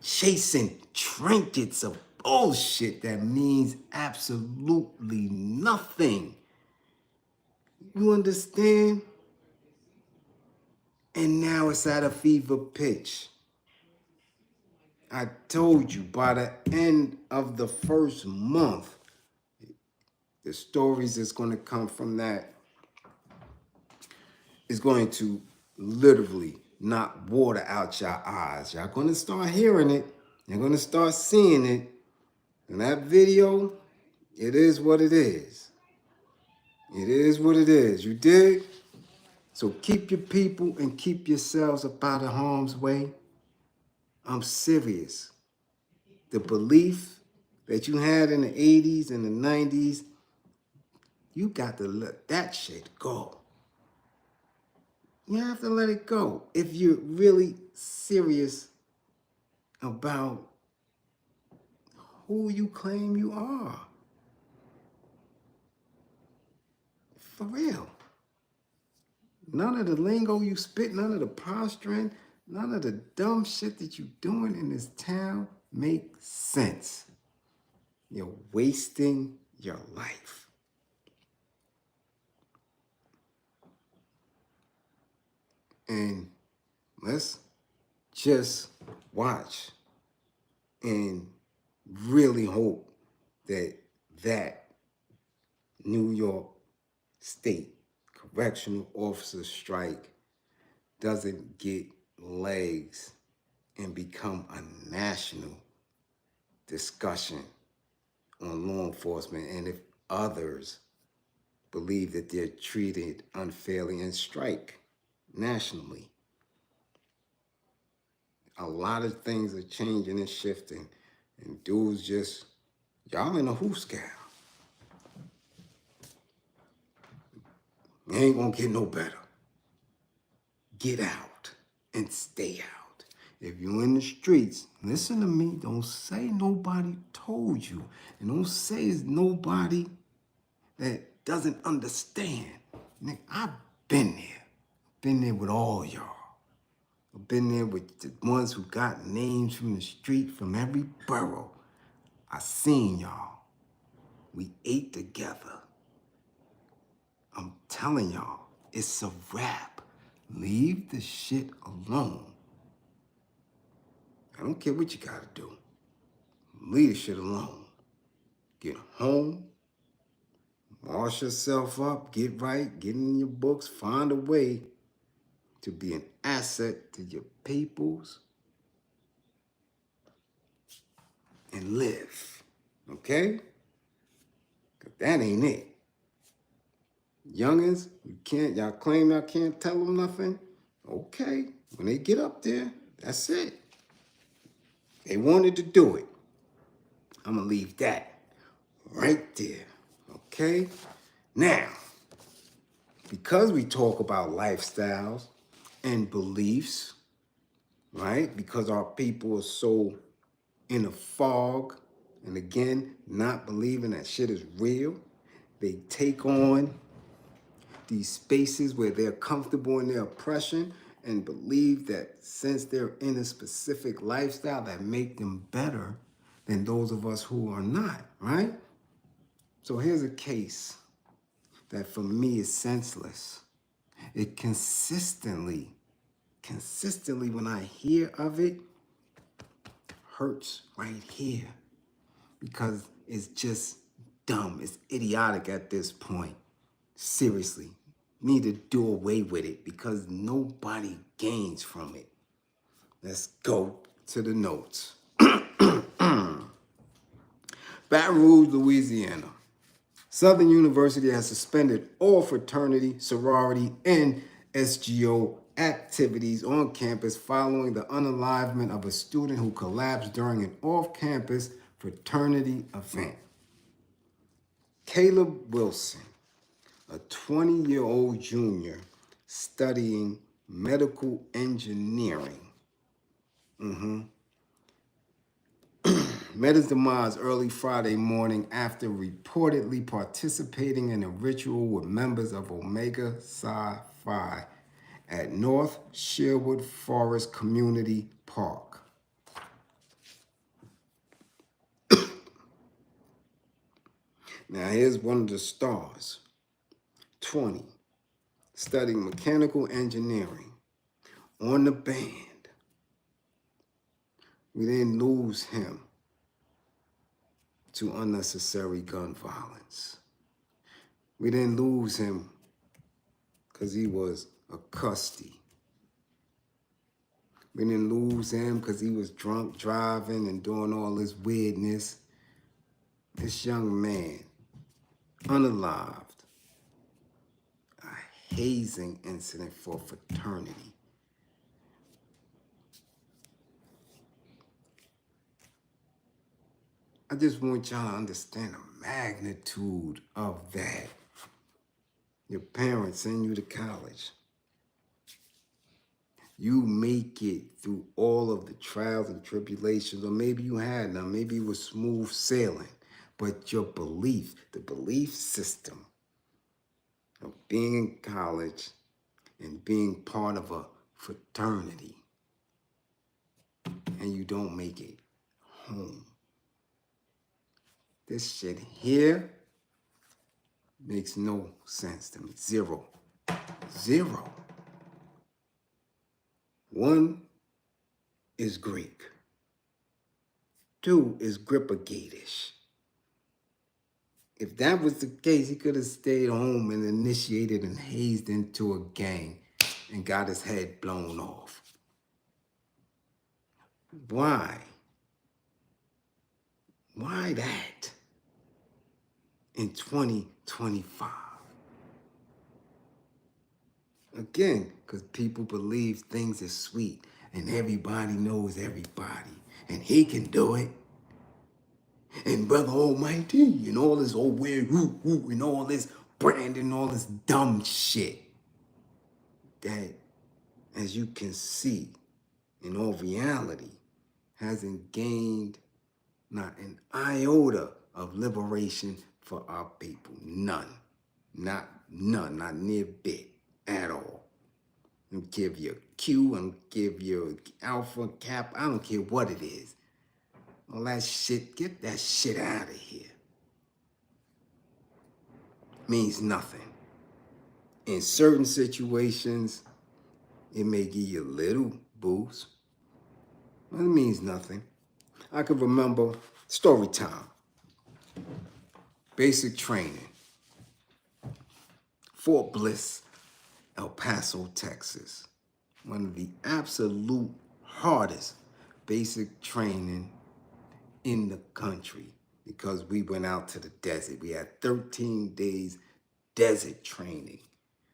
chasing trinkets of bullshit that means absolutely nothing. You understand? And now it's at a fever pitch. I told you, by the end of the first month, the stories that's going to come from that is going to literally knock water out your eyes. Y'all going to start hearing it. You're going to start seeing it. And that video, it is what it is. It is what it is. You dig? So keep your people and keep yourselves up out of harm's way. I'm serious. The belief that you had in the 80s and the 90s, you got to let that shit go. You have to let it go if you're really serious about who you claim you are. For real. None of the lingo you spit, none of the posturing, none of the dumb shit that you doing in this town makes sense. You're wasting your life. And let's just watch and really hope that that New York State Correctional Officer strike doesn't get legs and become a national discussion on law enforcement, and if others believe that they're treated unfairly and strike nationally. A lot of things are changing and shifting, and dudes just, y'all in a hooscow. You ain't gonna get no better. Get out and stay out. If you're in the streets, listen to me. Don't say nobody told you. And don't say it's nobody that doesn't understand. I've Been there. Been there with all y'all. I've been there with the ones who got names from the street from every borough. I seen y'all. We ate together. I'm telling y'all, it's a wrap. Leave the shit alone. I don't care what you gotta do. Leave the shit alone. Get home, wash yourself up, get right, get in your books, find a way to be an asset to your peoples and live, okay? 'Cause that ain't it. Youngins, y'all claim y'all can't tell them nothing? Okay, when they get up there, that's it. They wanted to do it. I'm gonna leave that right there, okay? Now, because we talk about lifestyles and beliefs, right? Because our people are so in a fog, and again, not believing that shit is real, they take on these spaces where they're comfortable in their oppression and believe that since they're in a specific lifestyle that make them better than those of us who are not, right? So here's a case that for me is senseless. It consistently when I hear of it, hurts right here because it's just dumb. It's idiotic at this point. Seriously, need to do away with it because nobody gains from it. Let's go to the notes. Baton Rouge, Louisiana. Southern University has suspended all fraternity, sorority, and SGO activities on campus following the unalivement of a student who collapsed during an off-campus fraternity event. Caleb Wilson, a 20-year-old junior studying medical engineering, met his demise early Friday morning after reportedly participating in a ritual with members of Omega Psi Phi at North Sherwood Forest Community Park. Now here's one of the stars, 20, studying mechanical engineering on the band. We didn't lose him to unnecessary gun violence. We didn't lose him because he was a custy. We didn't lose him because he was drunk driving and doing all this weirdness. This young man, unalived, a hazing incident for fraternity. I just want y'all to understand the magnitude of that. Your parents send you to college. You make it through all of the trials and tribulations, or maybe you had none, maybe it was smooth sailing, but your belief, the belief system of being in college and being part of a fraternity, and you don't make it home. This shit here makes no sense to me. Zero. One is Greek. Two is Gripagate-ish. If that was the case, he could have stayed home and initiated and hazed into a gang and got his head blown off. Why? Why that in 2025? Again, because people believe things are sweet and everybody knows everybody and he can do it. And Brother Almighty and all this old weird woo and all this branding, all this dumb shit that, as you can see, in all reality, hasn't gained not an iota of liberation for our people. None. Not near bit at I don't give you Q, I don't give you Alpha, Cap, I don't care what it is. All that shit, get that shit out of here. Means nothing. In certain situations, it may give you a little boost, but it means nothing. I can remember story time, basic training, Fort Bliz, El Paso, Texas. One of the absolute hardest basic training in the country because we went out to the desert. We had 13 days desert training.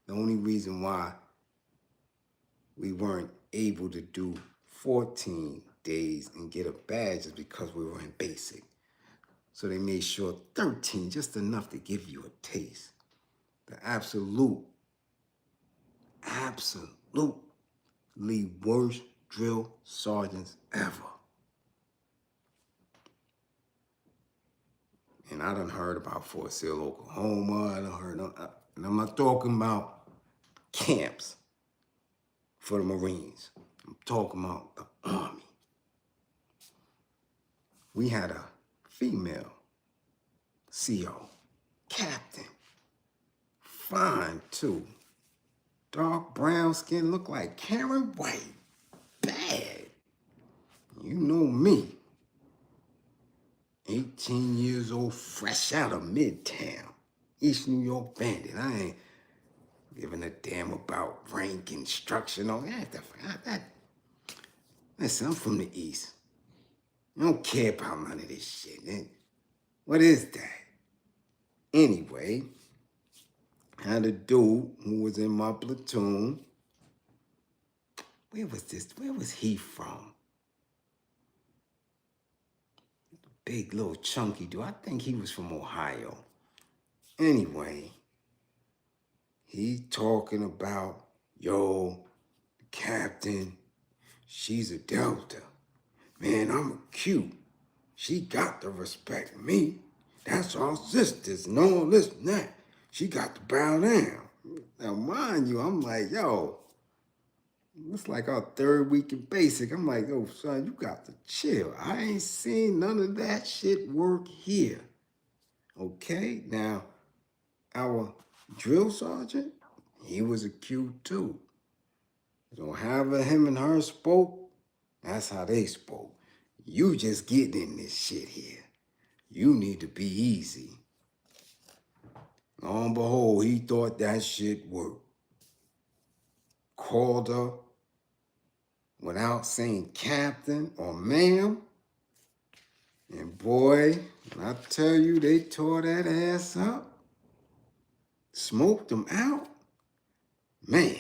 The only reason why we weren't able to do 14 days and get a badge is because we were in basic. So they made sure 13, just enough to give you a taste. The absolutely worst drill sergeants ever. And I done heard about Fort Sill, Oklahoma. I done heard, and I'm not talking about camps for the Marines. I'm talking about the Army. We had a female CO, captain, fine too. Dark brown skin, looked like Karim White. Bad. You know me. 18 years old, fresh out of Midtown. East New York bandit. I ain't giving a damn about rank, instruction, all that. Listen, I'm from the East. I don't care about none of this shit. Man. What is that? Anyway, had a dude who was in my platoon. Where was he from? Big little chunky dude. I think he was from Ohio. Anyway, he talking about, yo, the captain, she's a Delta. Man, I'm a Q. She got to respect me. That's our sisters and all this and that. She got to bow down. Now, mind you, I'm like, yo, it's like our third week in basic. I'm like, yo, son, you got to chill. I ain't seen none of that shit work here. Okay? Now, our drill sergeant, he was a Q too. So however him and her spoke, that's how they spoke. You just getting in this shit here. You need to be easy. Lo and behold, he thought that shit worked. Called her without saying captain or ma'am. And boy, when I tell you they tore that ass up, smoked him out, man,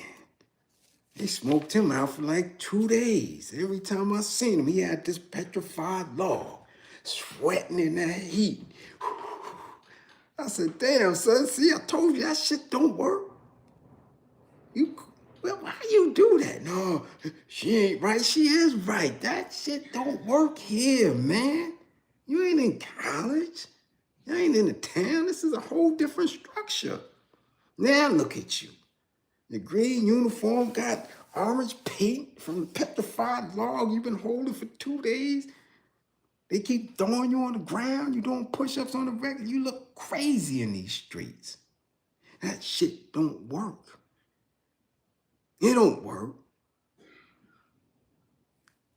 they smoked him out for like 2 days. Every time I seen him, he had this petrified log, sweating in that heat. I said, damn, son, see, I told you that shit don't work. Well, why you do that? No, she ain't right. She is right. That shit don't work here, man. You ain't in college. You ain't in the town. This is a whole different structure. Now look at you. The green uniform got orange paint from the petrified log you've been holding for 2 days. They keep throwing you on the ground. You doing push-ups on the regular. You look crazy in these streets. That shit don't work. It don't work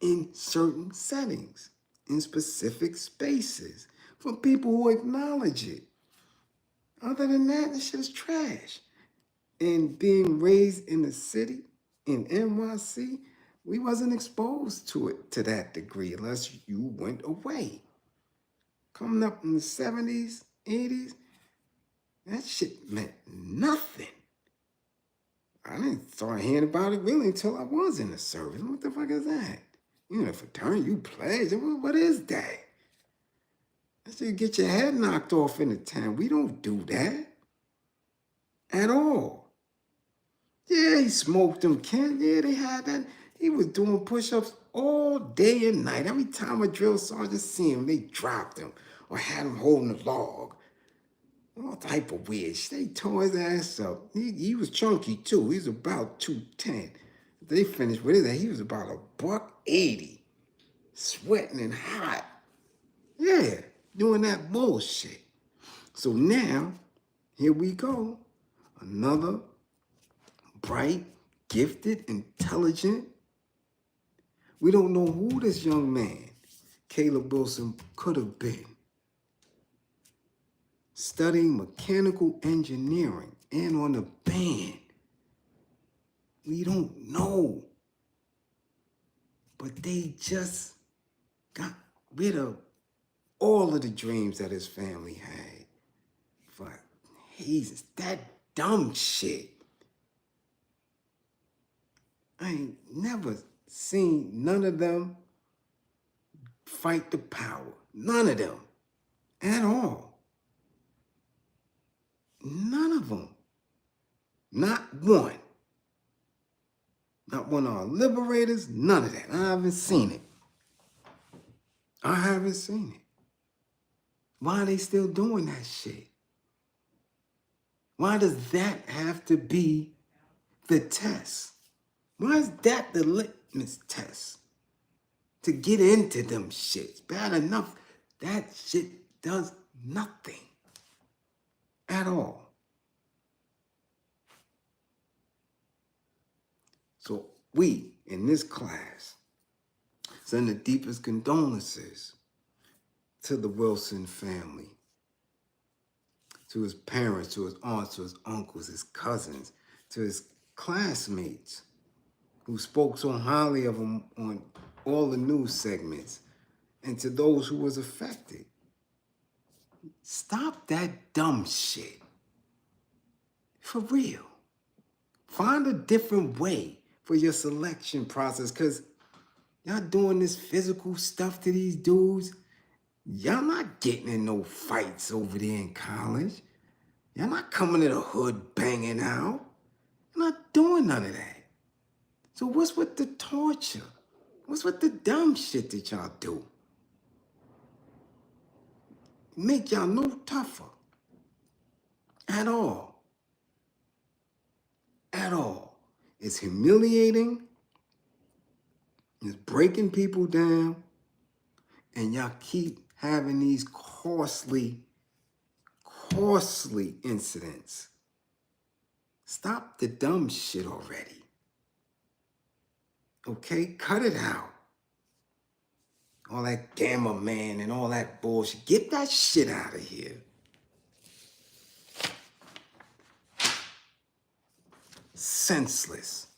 in certain settings, in specific spaces, for people who acknowledge it. Other than that, this shit is trash. And being raised in the city, in NYC, we wasn't exposed to it to that degree unless you went away. Coming up in the 70s, 80s, that shit meant nothing. I didn't start hearing about it really until I was in the service. What the fuck is that? You know, fraternity, you pledge. What is that? That's to get your head knocked off in the town. We don't do that at all. Yeah, he smoked them, Ken. Yeah, they had that. He was doing push-ups all day and night. Every time a drill sergeant seen him, they dropped him or had him holding a log. All type of weird shit. They tore his ass up. He was chunky too. He was about 210. They finished with it. He was about $180, sweating and hot. Yeah, doing that bullshit. So now, here we go. Another bright, gifted, intelligent. We don't know who this young man, Caleb Wilson, could have been. Studying mechanical engineering and on a band. We don't know. But they just got rid of all of the dreams that his family had. For Jesus, that dumb shit. I ain't never seen none of them fight the power. None of them. At all. None of them. Not one. Not one of our liberators. None of that. I haven't seen it. I haven't seen it. Why are they still doing that shit? Why does that have to be the test? Why is that the litmus test? To get into them shits. Bad enough, that shit does nothing at all. So we, in this class, send the deepest condolences to the Wilson family, to his parents, to his aunts, to his uncles, his cousins, to his classmates who spoke so highly of him on all the news segments, and to those who was affected. Stop that dumb shit. For real. Find a different way for your selection process, because y'all doing this physical stuff to these dudes. Y'all not getting in no fights over there in college. Y'all not coming to the hood banging out. You're not doing none of that. So what's with the torture? What's with the dumb shit that y'all do? Make y'all no tougher. At all. At all. It's humiliating. It's breaking people down. And y'all keep having these costly incidents. Stop the dumb shit already. Okay? Cut it out. All that Gamma Man and all that bullshit. Get that shit out of here. Senseless.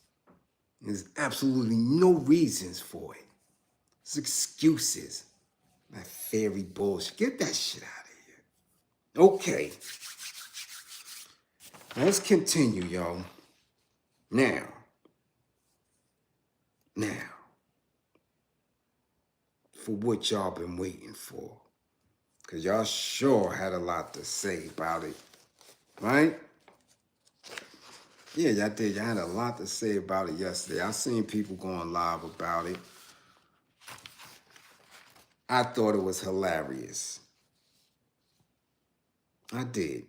There's absolutely no reasons for it. It's excuses. That fairy bullshit. Get that shit out of here. Okay. Let's continue, y'all. Now. For what y'all been waiting for. Because y'all sure had a lot to say about it. Right? Yeah, y'all did. Y'all had a lot to say about it yesterday. I seen people going live about it. I thought it was hilarious. I did.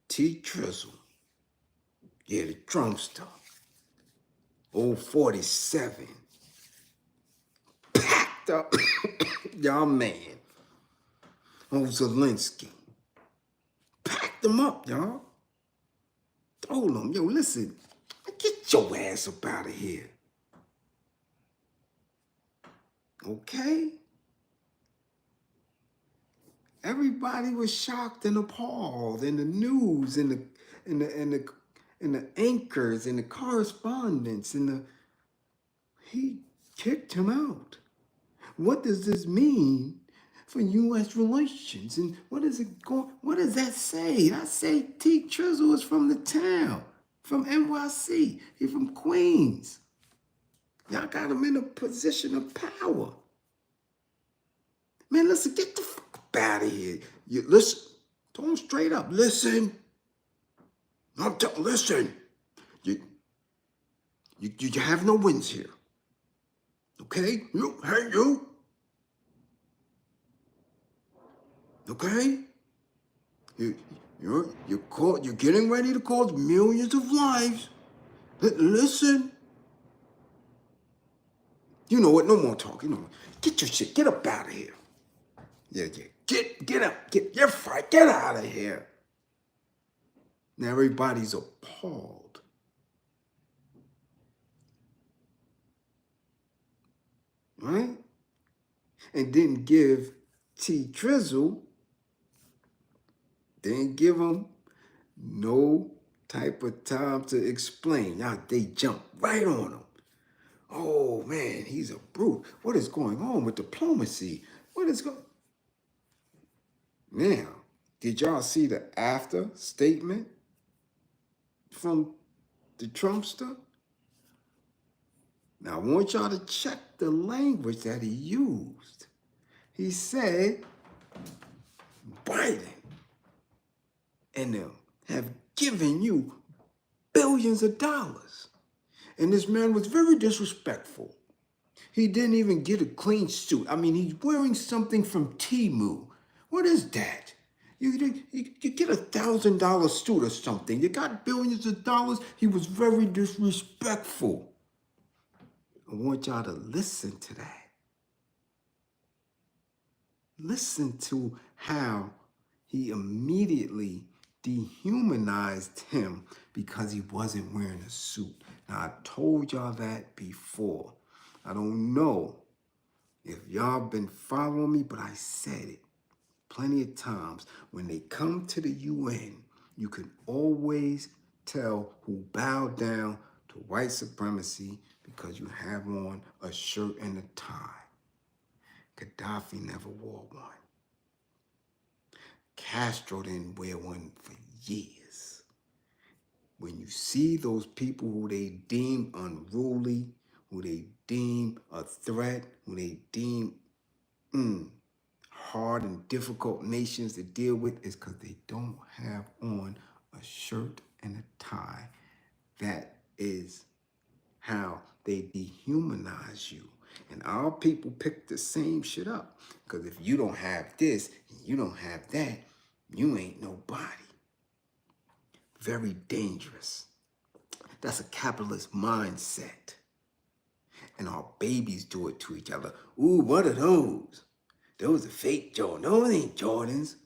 T. Trizzle. Yeah, the drumster. Old 47. Packed up. Y'all man. Old Zelensky. Packed them up, y'all. Told them, yo, listen, get your ass up out of here. Okay? Everybody was shocked and appalled in the news, in the anchors, in the correspondence, he kicked him out. What does this mean for U.S. relations? And what does that say? I say T. Trizzle is from the town, from NYC. He's from Queens. Y'all got him in a position of power. Man, listen, get the fuck up out of here. You listen, tell him straight up. Listen. Listen. You have no wins here. Okay? You. Okay? You're getting ready to cause millions of lives. Listen. You know what? No more talking. No more. Get your shit. Get up out of here. Yeah. Get up. Get out of here. Now everybody's appalled. Right? And didn't give T Drizzle, didn't give him no type of time to explain. Now they jump right on him. Oh man, he's a brute. What is going on with diplomacy? What is going? Now, did y'all see the after statement from the Trumpster? Now I want y'all to check the language that he used. He said, Biden and them have given you billions of dollars. And this man was very disrespectful. He didn't even get a clean suit. I mean, he's wearing something from Temu. What is that? You get $1,000 suit or something. You got billions of dollars. He was very disrespectful. I want y'all to listen to that. Listen to how he immediately dehumanized him because he wasn't wearing a suit. Now, I told y'all that before. I don't know if y'all been following me, but I said it plenty of times. When they come to the UN, you can always tell who bowed down to white supremacy because you have on a shirt and a tie. Gaddafi never wore one. Castro didn't wear one for years. When you see those people who they deem unruly, who they deem a threat, who they deem hard and difficult nations to deal with, is because they don't have on a shirt and a tie. That is how they dehumanize you. And our people pick the same shit up. Because if you don't have this, and you don't have that, you ain't nobody. Very dangerous. That's a capitalist mindset. And our babies do it to each other. Ooh, what are those? Those are fake Jordans. Those ain't Jordans.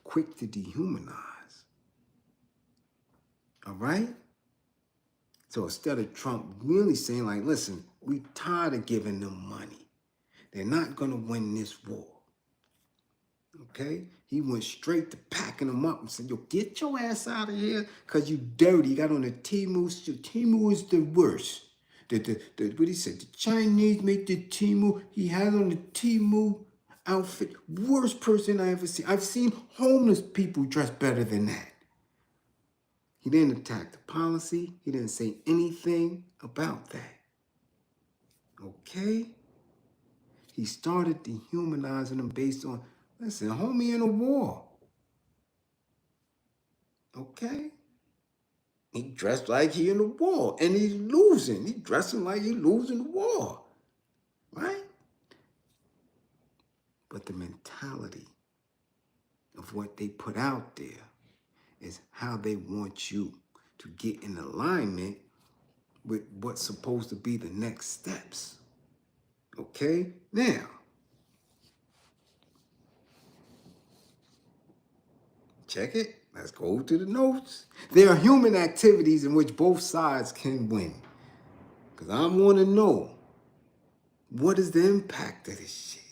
Quick to dehumanize. All right? So instead of Trump really saying, like, listen, we tired of giving them money. They're not going to win this war. Okay? He went straight to packing them up and said, yo, get your ass out of here because you dirty. You got on a Temu suit. Temu is the worst. What he said, the Chinese make the Temu. He has on the Temu outfit. Worst person I ever seen. I've seen homeless people dressed better than that. He didn't attack the policy. He didn't say anything about that. Okay? He started dehumanizing them based on, listen, homie in a war. Okay? He dressed like he in the war, and he's losing. He's dressing like he's losing the war. Right? But the mentality of what they put out there is how they want you to get in alignment with what's supposed to be the next steps. Okay? Now, check it. Let's go to the notes. There are human activities in which both sides can win. Because I want to know, what is the impact of this shit?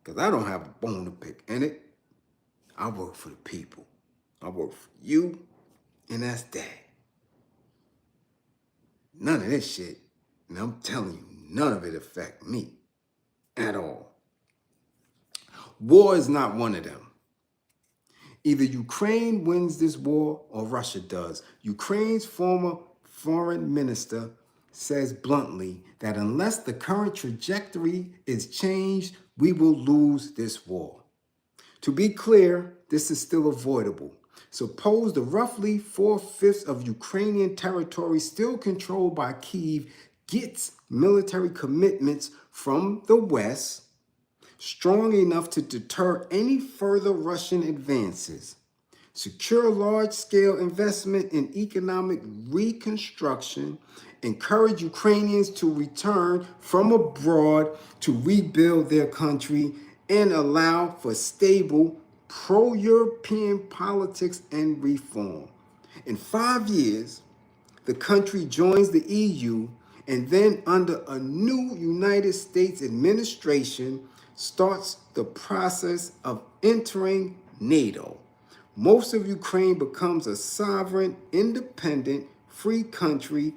Because I don't have a bone to pick in it. I work for the people. I work for you, and that's that. None of this shit, and I'm telling you, none of it affect me at all. War is not one of them. Either Ukraine wins this war or Russia does. Ukraine's former foreign minister says bluntly that unless the current trajectory is changed, we will lose this war. To be clear, this is still avoidable. Suppose the roughly 4/5 of Ukrainian territory still controlled by Kyiv gets military commitments from the West. strong enough to deter any further Russian advances, secure large-scale investment in economic reconstruction, encourage Ukrainians to return from abroad to rebuild their country, and allow for stable pro-European politics and reform. In 5 years, the country joins the EU, and then under a new United States administration starts the process of entering NATO. Most of Ukraine becomes a sovereign, independent, free country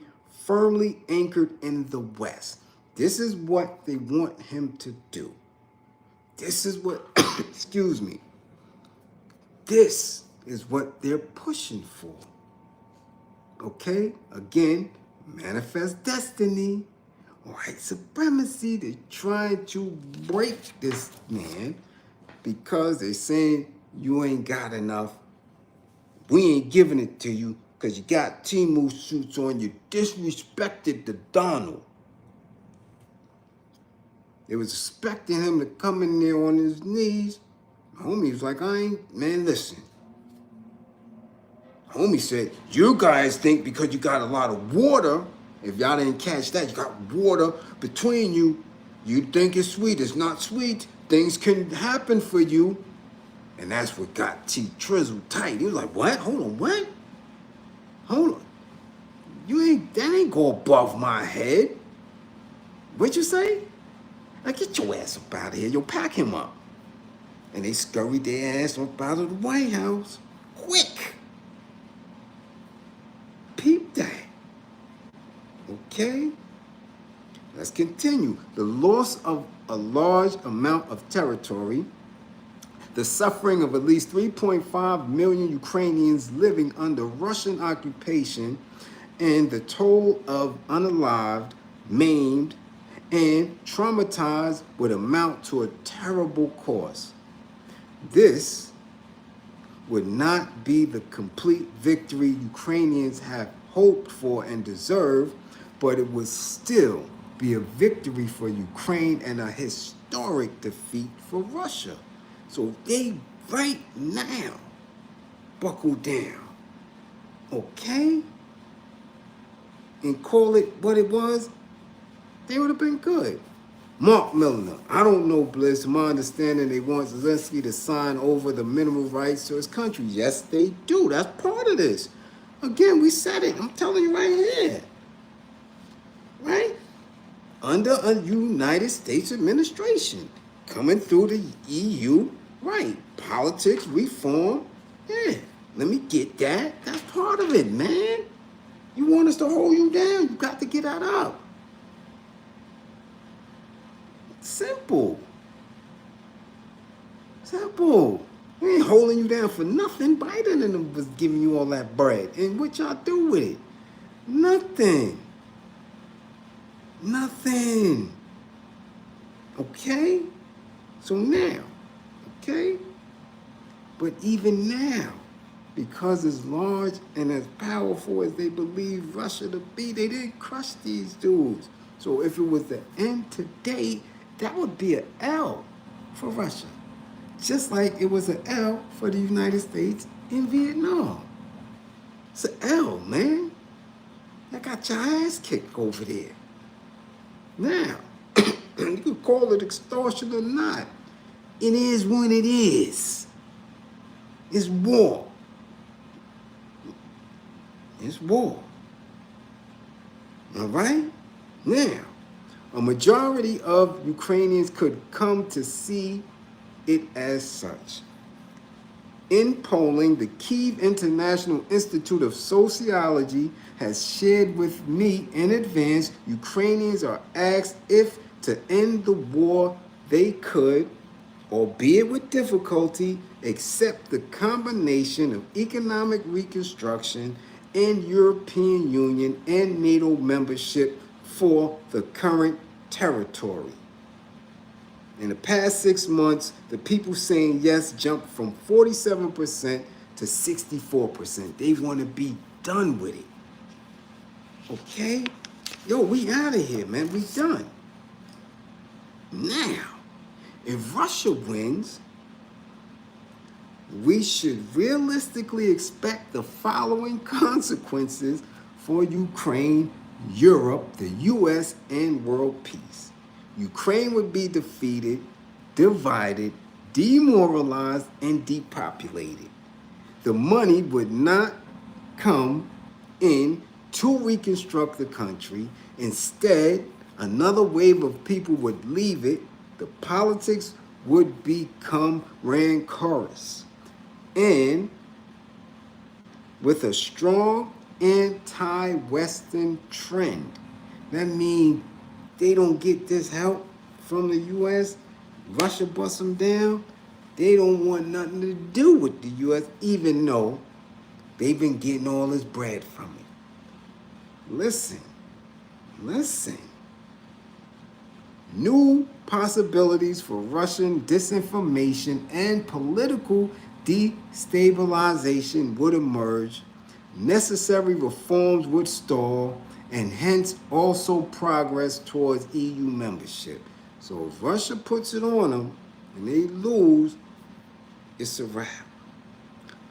firmly anchored in the West. This is what they want him to do. This is what, excuse me, this is what they're pushing for. Okay? Again, manifest destiny, white supremacy. They're trying to break this man because they're saying you ain't got enough. We ain't giving it to you because you got Timu suits on. You disrespected the Donald. They was expecting him to come in there on his knees. Homie was like, man, listen. Homie said, you guys think because you got a lot of water, if y'all didn't catch that, you got water between you, you think it's sweet. It's not sweet. Things can happen for you. And that's what got T Trizzle tight. He was like, what? Hold on, what? Hold on. That ain't go above my head. What'd you say? Like, get your ass up out of here. Yo, pack him up. And they scurried their ass up out of the White House. Quick. Peep that. Okay? Let's continue. The loss of a large amount of territory, the suffering of at least 3.5 million Ukrainians living under Russian occupation, and the toll of unalived, maimed, and traumatized would amount to a terrible cost. This would not be the complete victory Ukrainians have hoped for and deserve, but it would still be a victory for Ukraine and a historic defeat for Russia. So they right now buckle down, okay? And call it what it was, they would have been good. Mark Milner, I don't know, Bliz. To my understanding, they want Zelensky to sign over the minimal rights to his country. Yes, they do. That's part of this. Again, we said it. I'm telling you right here. Right? Under a United States administration. Coming through the EU. Right. Politics, reform. Yeah. Let me get that. That's part of it, man. You want us to hold you down, you got to get that up. Simple. Simple. We ain't holding you down for nothing. Biden and them was giving you all that bread. And what y'all do with it? Nothing. Nothing. Okay? So now, okay? But even now, because as large and as powerful as they believe Russia to be, they didn't crush these dudes. So if it was the end today, that would be an L for Russia. Just like it was an L for the United States in Vietnam. It's an L, man. I got your ass kicked over there. Now, you can call it extortion or not. It is what it is. It's war. It's war. All right? Now, a majority of Ukrainians could come to see it as such. In polling, the Kyiv International Institute of Sociology has shared with me in advance, Ukrainians are asked if to end the war they could, albeit with difficulty, accept the combination of economic reconstruction and European Union and NATO membership for the current territory. In the past 6 months, the people saying yes jumped from 47% to 64%. They want to be done with it. Okay? Yo, we out of here, man. We done. Now, If Russia wins, we should realistically expect the following consequences for Ukraine, Europe, the US, and world peace. Ukraine would be defeated, divided, demoralized, and depopulated. The money would not come in to reconstruct the country. Instead, another wave of people would leave it. The politics would become rancorous. And with a strong anti-Western trend. That means they don't get this help from the U.S. Russia busts them down. They don't want nothing to do with the U.S., even though they've been getting all this bread from it. Listen. New possibilities for Russian disinformation and political destabilization would emerge. Necessary reforms would stall, and hence also progress towards EU membership. So if Russia puts it on them and they lose, it's a wrap.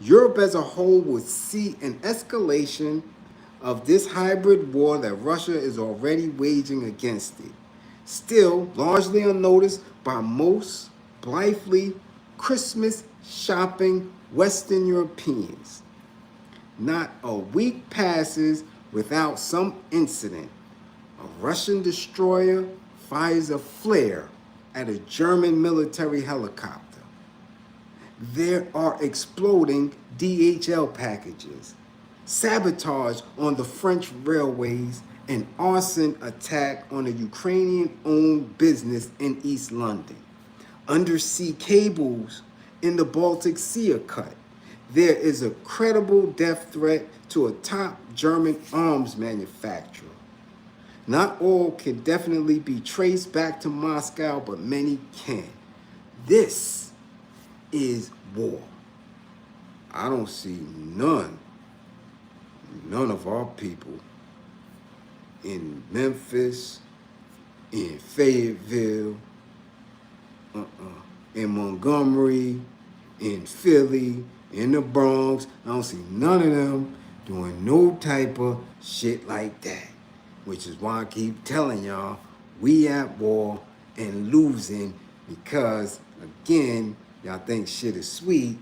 Europe as a whole would see an escalation of this hybrid war that Russia is already waging against it. Still, largely unnoticed by most blithely Christmas shopping Western Europeans. Not a week passes without some incident. A Russian destroyer fires a flare at a German military helicopter. There are exploding DHL packages, sabotage on the French railways, an arson attack on a Ukrainian-owned business in East London. Undersea cables in the Baltic Sea are cut. There is a credible death threat to a top German arms manufacturer. Not all can definitely be traced back to Moscow, but many can. This is war. I don't see none of our people in Memphis, in Fayetteville, in Montgomery, in Philly, in the Bronx. I don't see none of them doing no type of shit like that. Which is why I keep telling y'all, we at war and losing because, again, y'all think shit is sweet.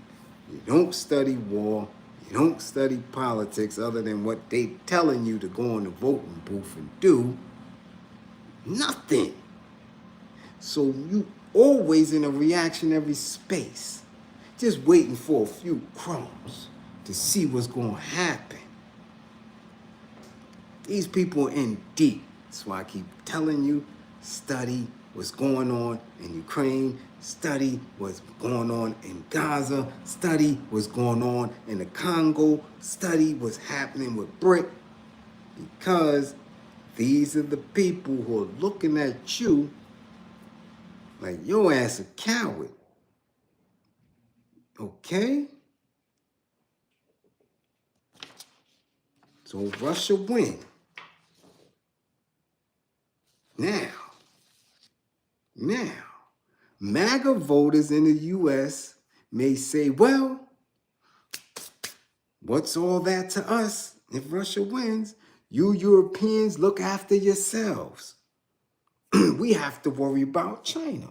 You don't study war. You don't study politics other than what they telling you to go in the voting booth and do. Nothing. So you always in a reactionary space, just waiting for a few crumbs to see what's going to happen. These people are in deep. That's why I keep telling you, study what's going on in Ukraine, study what's going on in Gaza, study what's going on in the Congo, study what's happening with BRIC, because these are the people who are looking at you like your ass a coward. Okay? So Russia win. Now, MAGA voters in the U.S. may say, well, what's all that to us if Russia wins? You Europeans look after yourselves. We have to worry about China.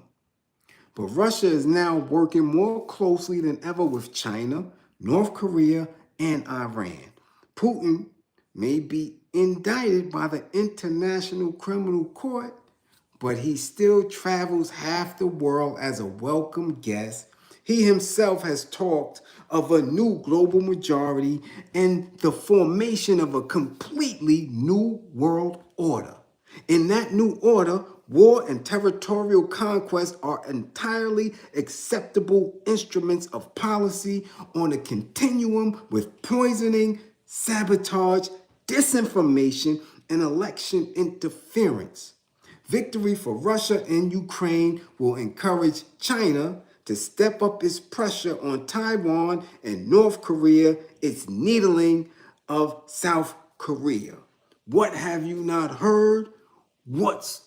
But Russia is now working more closely than ever with China, North Korea, and Iran. Putin may be indicted by the International Criminal Court, but he still travels half the world as a welcome guest. He himself has talked of a new global majority and the formation of a completely new world order. In that new order, war and territorial conquest are entirely acceptable instruments of policy on a continuum with poisoning, sabotage, disinformation, and election interference. Victory for Russia and Ukraine will encourage China to step up its pressure on Taiwan and North Korea, its needling of South Korea. What have you not heard? What's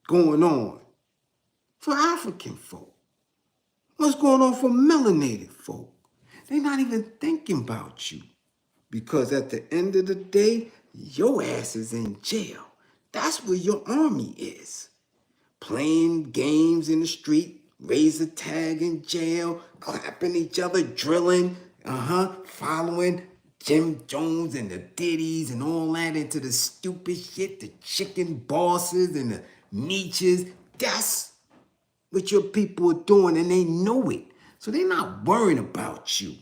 going on? for African folk? What's going on for melanated folk? They're not even thinking about you. Because at the end of the day, your ass is in jail. That's where your army is. Playing games in the street, razor tag in jail, clapping each other, drilling, following Jim Jones and the Diddies and all that into the stupid shit, the chicken bosses and the niches. That's what your people are doing, and they know it. So they're not worrying about you.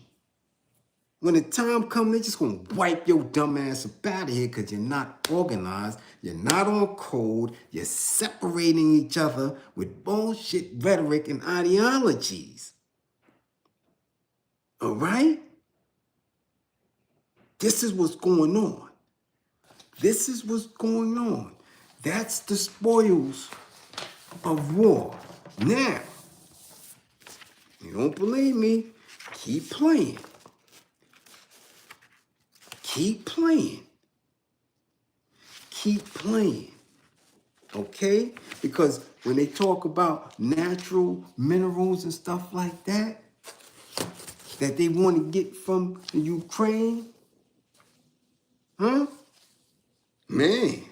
When the time comes, they're just going to wipe your dumb ass up out of here because you're not organized, you're not on code, you're separating each other with bullshit rhetoric and ideologies. All right? This is what's going on. This is what's going on. That's the spoils of war. Now, you don't believe me? Keep playing. Keep playing. Keep playing. Okay? Because when they talk about natural minerals and stuff like that they want to get from the Ukraine, man,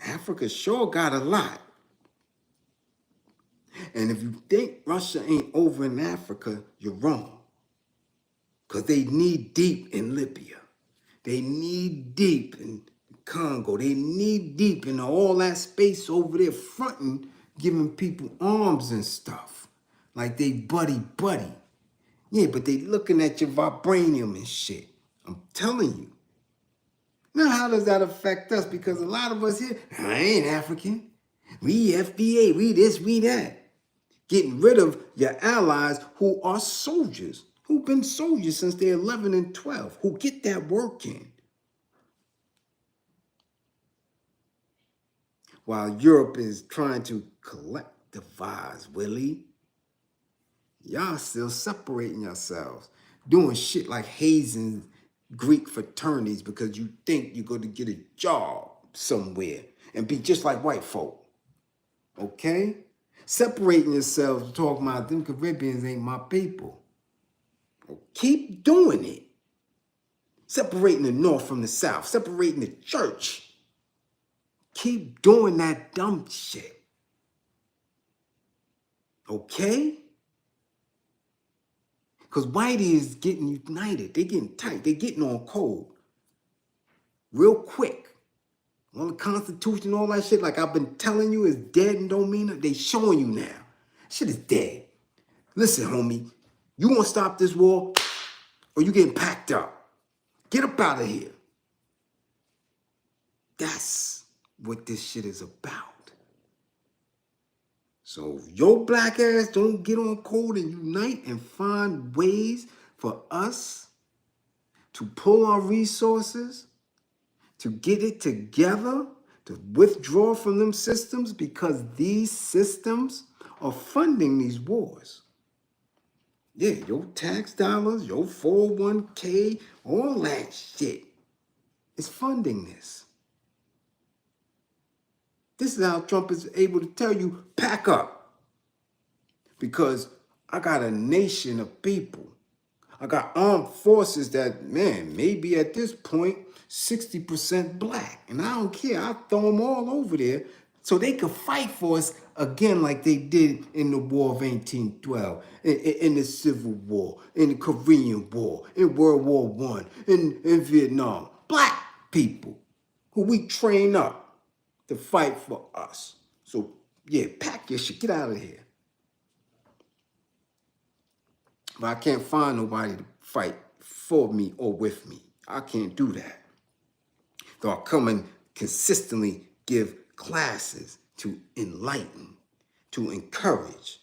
Africa sure got a lot. And if you think Russia ain't over in Africa, you're wrong. Because they knee deep in Libya. They knee deep in Congo. They knee deep in all that space over there fronting, giving people arms and stuff. Like they buddy. Yeah, but they looking at your vibranium and shit. I'm telling you. Now, how does that affect us? Because a lot of us here, I ain't African. We FBA, we this, we that. Getting rid of your allies who are soldiers, who've been soldiers since they're 11 and 12, who get that work in. While Europe is trying to collectivize, Willie, y'all still separating yourselves, doing shit like hazing Greek fraternities because you think you're going to get a job somewhere and be just like white folk. Okay? Separating yourselves, talking about them Caribbeans ain't my people. Keep doing it. Separating the North from the South, separating the church. Keep doing that dumb shit. Okay? Because Whitey is getting united. They're getting tight. They're getting on cold. Real quick. On the Constitution, all that shit, like I've been telling you, is dead and don't mean it. They showing you now. Shit is dead. Listen, homie. You want to stop this war or you getting packed up? Get up out of here. That's what this shit is about. So if your black ass don't get on code and unite and find ways for us to pull our resources, to get it together, to withdraw from them systems, because these systems are funding these wars. Yeah, your tax dollars, your 401k, all that shit is funding this. This is how Trump is able to tell you, pack up. Because I got a nation of people. I got armed forces that, man, maybe at this point, 60% black. And I don't care. I throw them all over there so they could fight for us again like they did in the War of 1812, in the Civil War, in the Korean War, in World War I, in Vietnam. Black people who we train up to fight for us. So, yeah, pack your shit. Get out of here. But I can't find nobody to fight for me or with me. I can't do that. So I come and consistently give classes to enlighten, to encourage.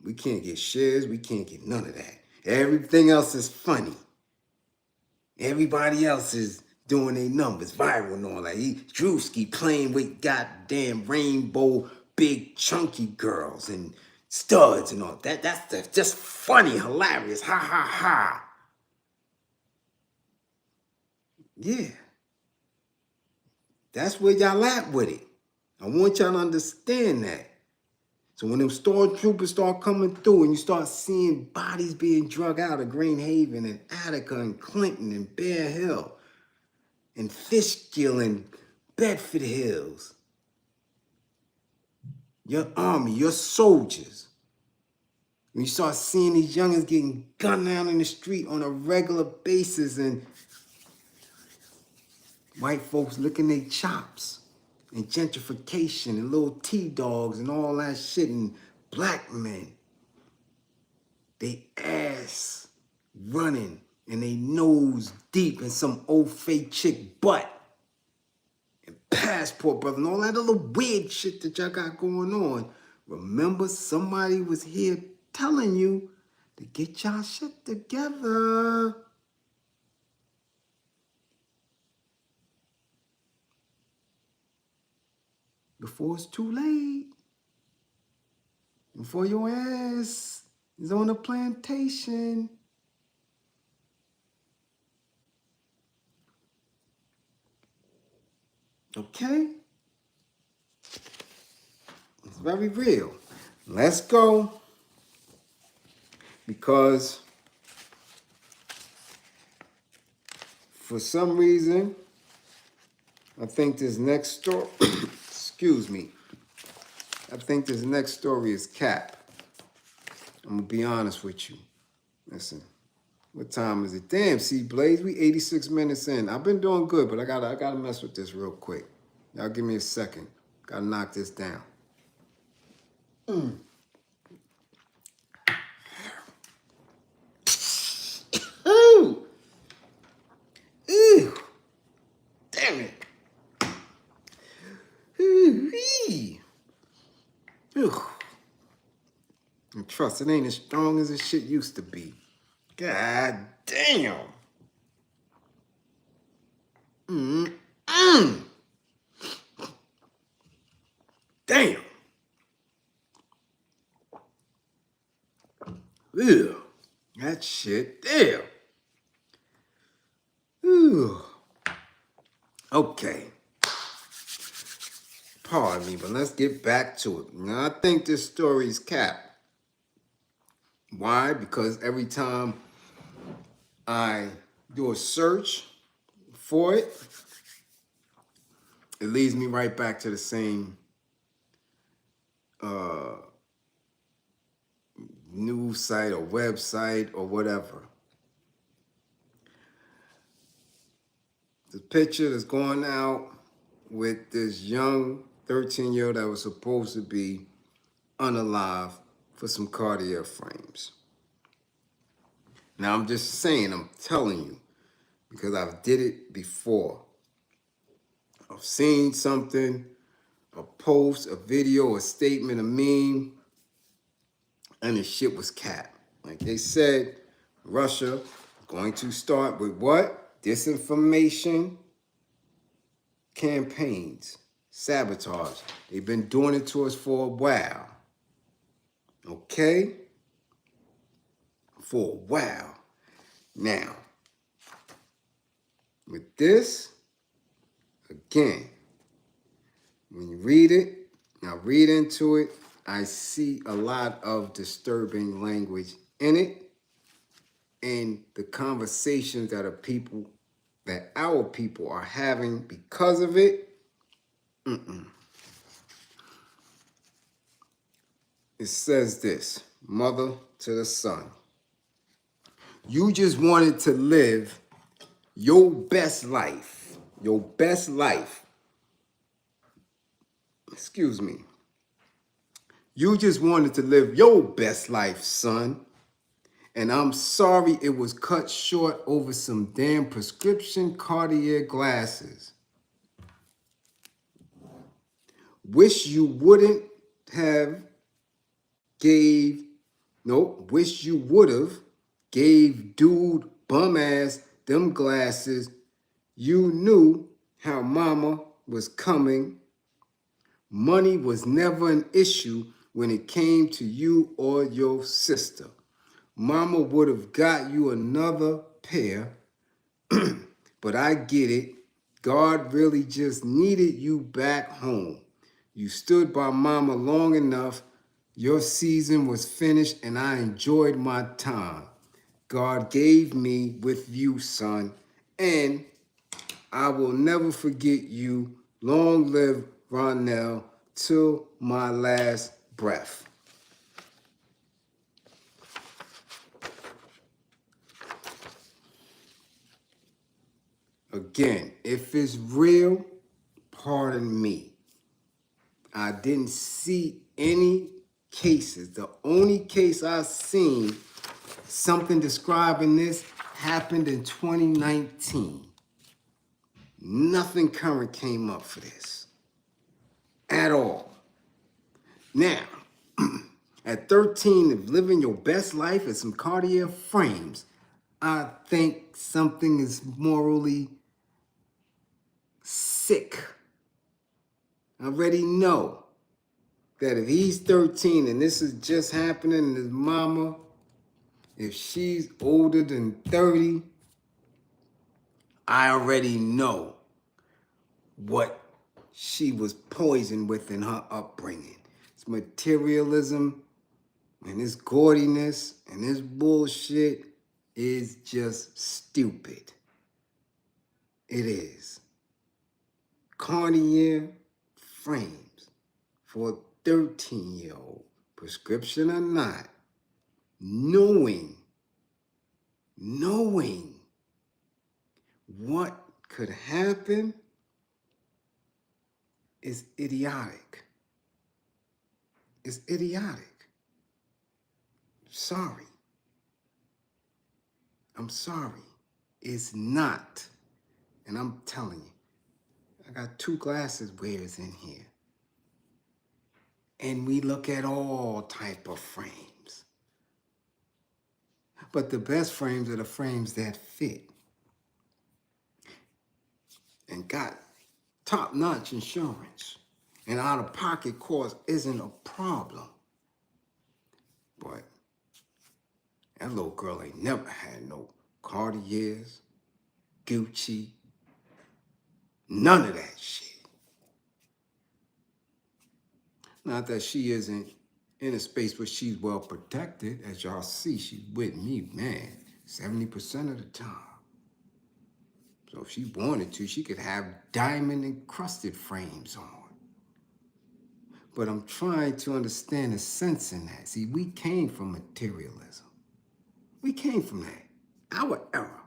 We can't get shares. We can't get none of that. Everything else is funny. Everybody else is doing their numbers, viral and all that. Drewski playing with goddamn rainbow, big, chunky girls and studs and all that. That's just funny, hilarious. Ha, ha, ha. Yeah. That's where y'all at with it. I want y'all to understand that. So when them stormtroopers start coming through and you start seeing bodies being drug out of Green Haven and Attica and Clinton and Bear Hill and Fishkill and Bedford Hills, your army, your soldiers, when you start seeing these youngins getting gunned down in the street on a regular basis and white folks licking their chops and gentrification and little T-dogs and all that shit and black men, they ass running and they nose deep in some old fake chick butt and passport brother and all that other weird shit that y'all got going on. Remember, somebody was here telling you to get y'all shit together. Before it's too late. Before your ass is on a plantation. Okay? It's very real. Let's go. Because for some reason, I think this next story, excuse me, I think this next story is cap. I'm gonna be honest with you. Listen, what time is it? Damn, see, Blaze, we 86 minutes in. I've been doing good, but I gotta mess with this real quick. Y'all give me a second. Gotta knock this down. Ooh! Ooh! Damn it! Ooh-wee. Ooh. And trust, it ain't as strong as this shit used to be. God damn! Damn! Ew. That shit there. Ooh. Okay. Pardon me, but let's get back to it. Now, I think this story is capped. Why? Because every time I do a search for it, it leads me right back to the same news site or website or whatever. The picture that's going out with this young 13-year-old that was supposed to be unalive for some Cartier frames. Now, I'm just saying, I'm telling you, because I've did it before. I've seen something, a post, a video, a statement, a meme, and the shit was capped. Like they said, Russia going to start with what? Disinformation campaigns, sabotage. They've been doing it to us for a while. Okay? For a while. Now, with this, again, when you read it, now read into it, I see a lot of disturbing language in it, and the conversations that our people are having because of it. It says this, mother to the son. You just wanted to live your best life. Your best life. Excuse me. You just wanted to live your best life, son. And I'm sorry it was cut short over some damn prescription Cartier glasses. Wish you wouldn't have wish you would have gave dude bum ass them glasses. You knew how mama was coming. Money was never an issue when it came to you or your sister. Mama would have got you another pair, but I get it. God really just needed you back home. You stood by mama long enough. Your season was finished and I enjoyed my time God gave me with you, son. And I will never forget you. Long live Ronell till my last breath. Again, if it's real, pardon me. I didn't see any cases. The only case I seen something describing this happened in 2019. Nothing current came up for this at all. Now, at 13, of living your best life at some Cartier frames, I think something is morally sick. I already know that if he's 13 and this is just happening and his mama, if she's older than 30, I already know what she was poisoned with in her upbringing. It's materialism and this gaudiness and this bullshit is just stupid. It is. Cartier frames for a 13-year-old, prescription or not, knowing what could happen is idiotic. It's idiotic. Sorry. I'm sorry. It's not. And I'm telling you, I got 2 glasses wearers in here. And we look at all type of frames. But the best frames are the frames that fit and got top-notch insurance. And out-of-pocket cost isn't a problem. But that little girl ain't never had no Cartiers, Gucci, none of that shit. Not that she isn't in a space where she's well protected. As y'all see, she's with me, man, 70% of the time. So if she wanted to, she could have diamond encrusted frames on. But I'm trying to understand the sense in that. See, we came from materialism. We came from that, our era.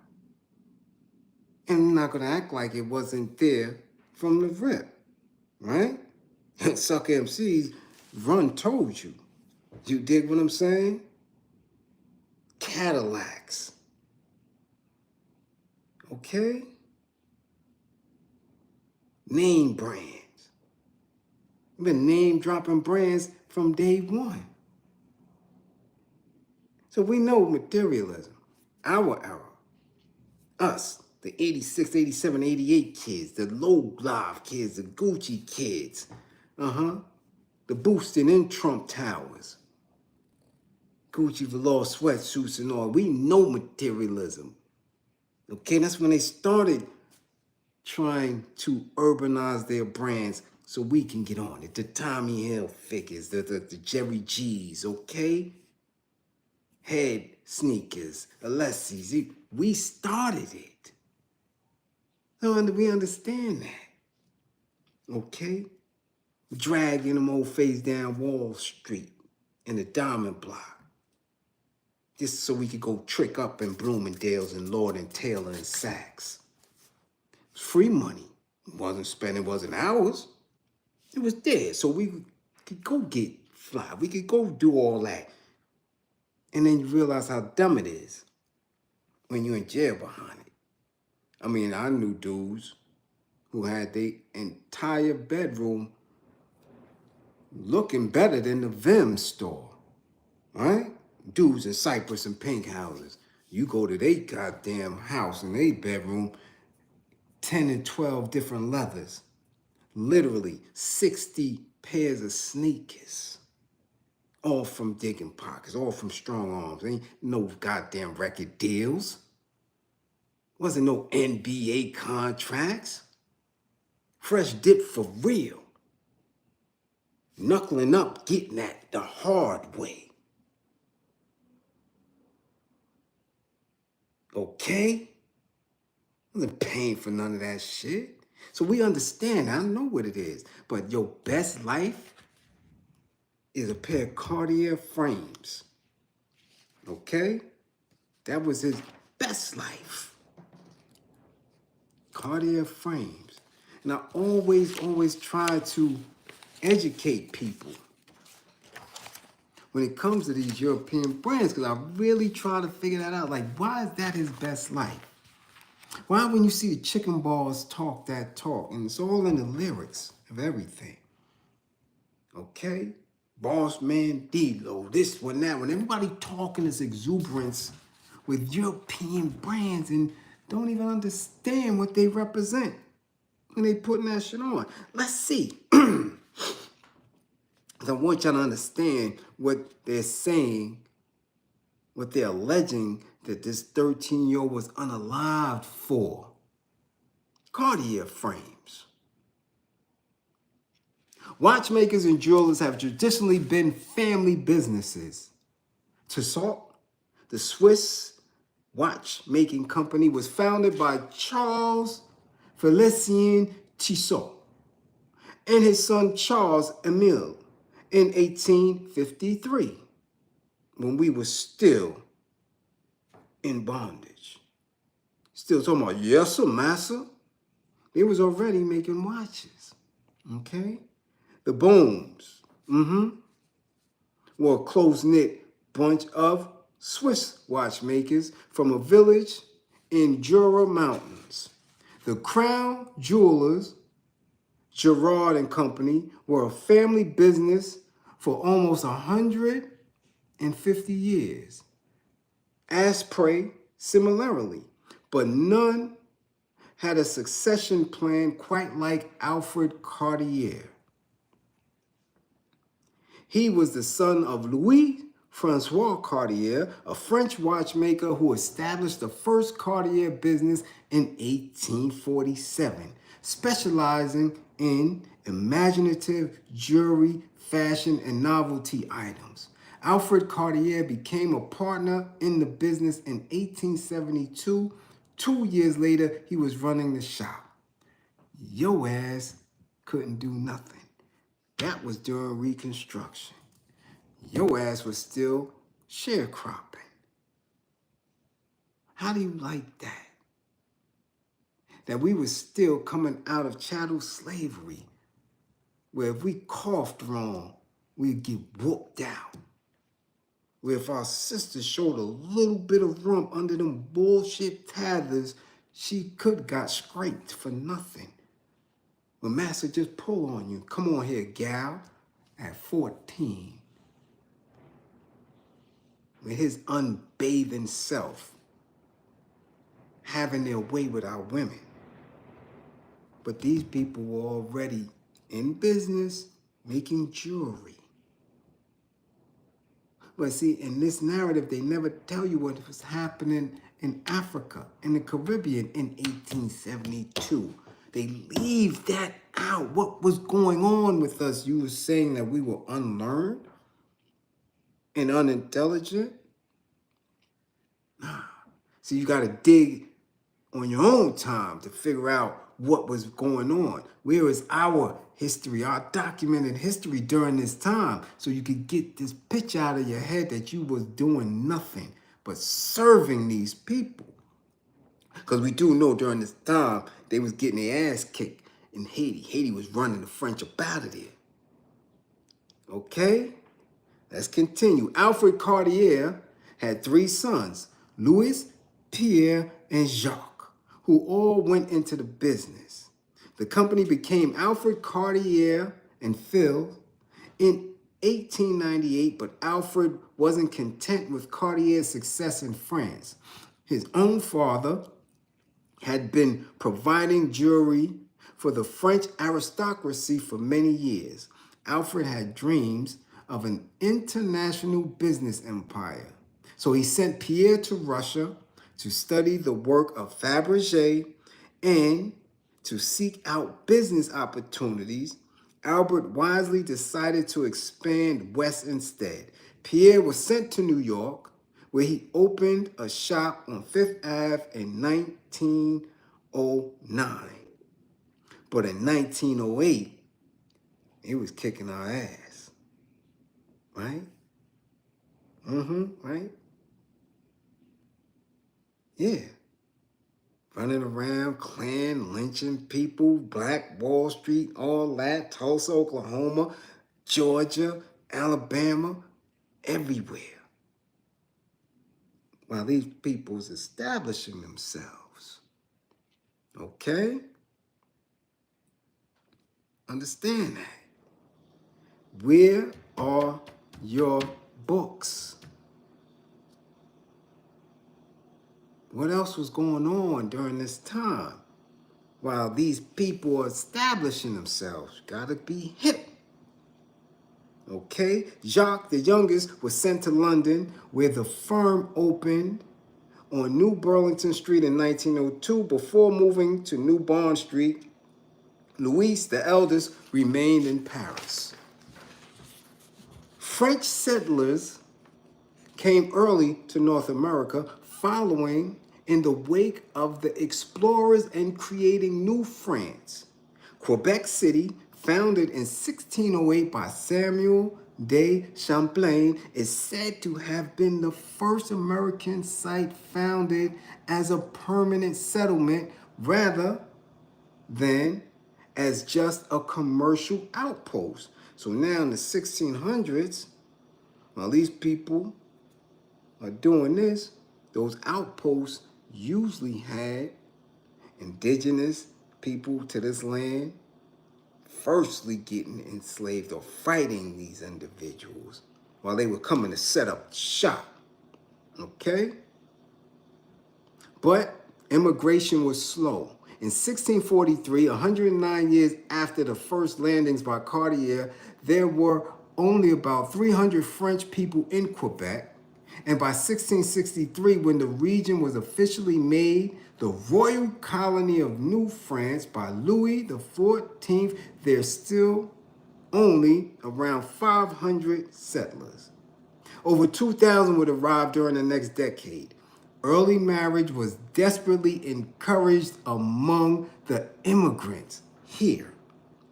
And I'm not gonna act like it wasn't there from the rip, right? Suck MCs, Run told you. You dig what I'm saying? Cadillacs. Okay? Name brands. We've been name dropping brands from day one. So we know materialism, our era. Us, the 86, 87, 88 kids, the low live kids, the Gucci kids. The boosting in Trump Towers. Gucci velour sweatsuits and all. We know materialism. Okay, that's when they started trying to urbanize their brands so we can get on it. The Tommy Hilfigers, the Jerry G's, okay? Head sneakers, Alessi's. We started it. So we understand that, okay? Dragging them old face down Wall Street in the Diamond Block. Just so we could go trick up in Bloomingdale's and Lord and Taylor and Saks. It was free money. It wasn't spent, it wasn't ours. It was there, so we could go get fly. We could go do all that. And then you realize how dumb it is when you're in jail behind it. I mean, I knew dudes who had their entire bedroom looking better than the Vim store, right? Dudes in Cypress and pink houses. You go to their goddamn house in their bedroom, 10 and 12 different leathers. Literally 60 pairs of sneakers. All from digging pockets, all from strong arms. Ain't no goddamn record deals. Wasn't no NBA contracts. Fresh dip for real. knuckling up, getting that the hard way. Okay? I wasn't paying for none of that shit. So we understand. I know what it is. But your best life is a pair of Cartier frames. Okay? That was his best life. Cartier frames. And I always try to educate people when it comes to these European brands, because I really try to figure that out. Like, why is that his best life? Why when you see the chicken balls talk that talk? And it's all in the lyrics of everything. Okay? Boss man D-Lo, this one, that one. Everybody talking this exuberance with European brands and don't even understand what they represent when they putting that shit on. Let's see. I want y'all to understand what they're saying, what they're alleging that this 13-year-old was unalived for. Cartier frames. Watchmakers and jewelers have traditionally been family businesses. Tissot, the Swiss watchmaking company, was founded by Charles Félicien Tissot and his son Charles Emile in 1853, when we were still in bondage. Still talking about, yes sir, massa. They was already making watches, okay? The Bohms, were a close-knit bunch of Swiss watchmakers from a village in Jura Mountains. The Crown Jewelers, Gerard and Company, were a family business for almost 150 years. Asprey, similarly, but none had a succession plan quite like Alfred Cartier. He was the son of Louis-Francois Cartier, a French watchmaker who established the first Cartier business in 1847, specializing in imaginative jewelry, fashion, and novelty items. Alfred Cartier became a partner in the business in 1872. 2 years later, he was running the shop. Yo ass couldn't do nothing. That was during Reconstruction. Your ass was still sharecropping. How do you like that? That we were still coming out of chattel slavery, where if we coughed wrong, we'd get whooped out. Where if our sister showed a little bit of rump under them bullshit tethers, she could got scraped for nothing. When master just pull on you, come on here, gal, at 14. With his unbathing self, having their way with our women. But these people were already in business, making jewelry. But see, in this narrative, they never tell you what was happening in Africa, in the Caribbean in 1872. They leave that out. What was going on with us? You were saying that we were unlearned and unintelligent? Nah. So you got to dig on your own time to figure out what was going on. Where is our history, our documented history during this time, so you could get this picture out of your head that you was doing nothing but serving these people. Because we do know during this time, they was getting their ass kicked in Haiti. Haiti was running the French up out of there. Okay? Let's continue. Alfred Cartier had 3 sons, Louis, Pierre, and Jacques, who all went into the business. The company became Alfred Cartier and Phil in 1898, but Alfred wasn't content with Cartier's success in France. His own father had been providing jewelry for the French aristocracy for many years. Alfred had dreams of an international business empire. So he sent Pierre to Russia to study the work of Fabergé and to seek out business opportunities Albert wisely decided to expand west instead. Pierre was sent to New York, where he opened a shop on Fifth Ave in 1909. But in 1908, he was kicking our ass, right? Right? Yeah. Running around, Klan, lynching people, Black Wall Street, all that, Tulsa, Oklahoma, Georgia, Alabama, everywhere. While these people's establishing themselves. Okay? Understand that. Where are your books? What else was going on during this time? While these people are establishing themselves, gotta be hip. Okay? Jacques, the youngest, was sent to London, where the firm opened on New Burlington Street in 1902 before moving to New Bond Street. Louis, the eldest, remained in Paris. French settlers came early to North America, following in the wake of the explorers and creating New France. Quebec City, founded in 1608 by Samuel de Champlain, is said to have been the first American site founded as a permanent settlement rather than as just a commercial outpost. So now in the 1600s, while these people are doing this, those outposts usually had indigenous people to this land firstly getting enslaved or fighting these individuals while they were coming to set up shop. Okay? But immigration was slow. In 1643, 109 years after the first landings by Cartier, there were only about 300 French people in Quebec. And by 1663, when the region was officially made the royal colony of New France by Louis XIV, there's still only around 500 settlers. Over 2,000 would arrive during the next decade. Early marriage was desperately encouraged among the immigrants here,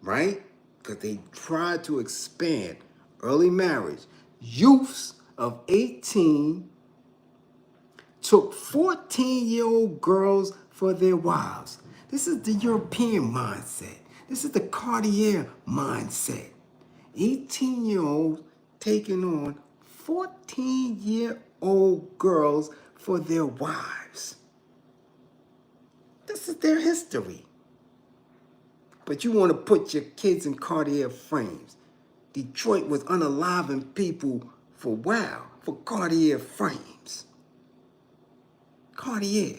right? Because they tried to expand early marriage. Youths of 18 took 14-year-old girls for their wives. This is the European mindset. This is the Cartier mindset. 18-year-olds taking on 14-year-old girls for their wives. This is their history. But you want to put your kids in Cartier frames. Detroit was unaliving people for wow, for Cartier frames. Cartier.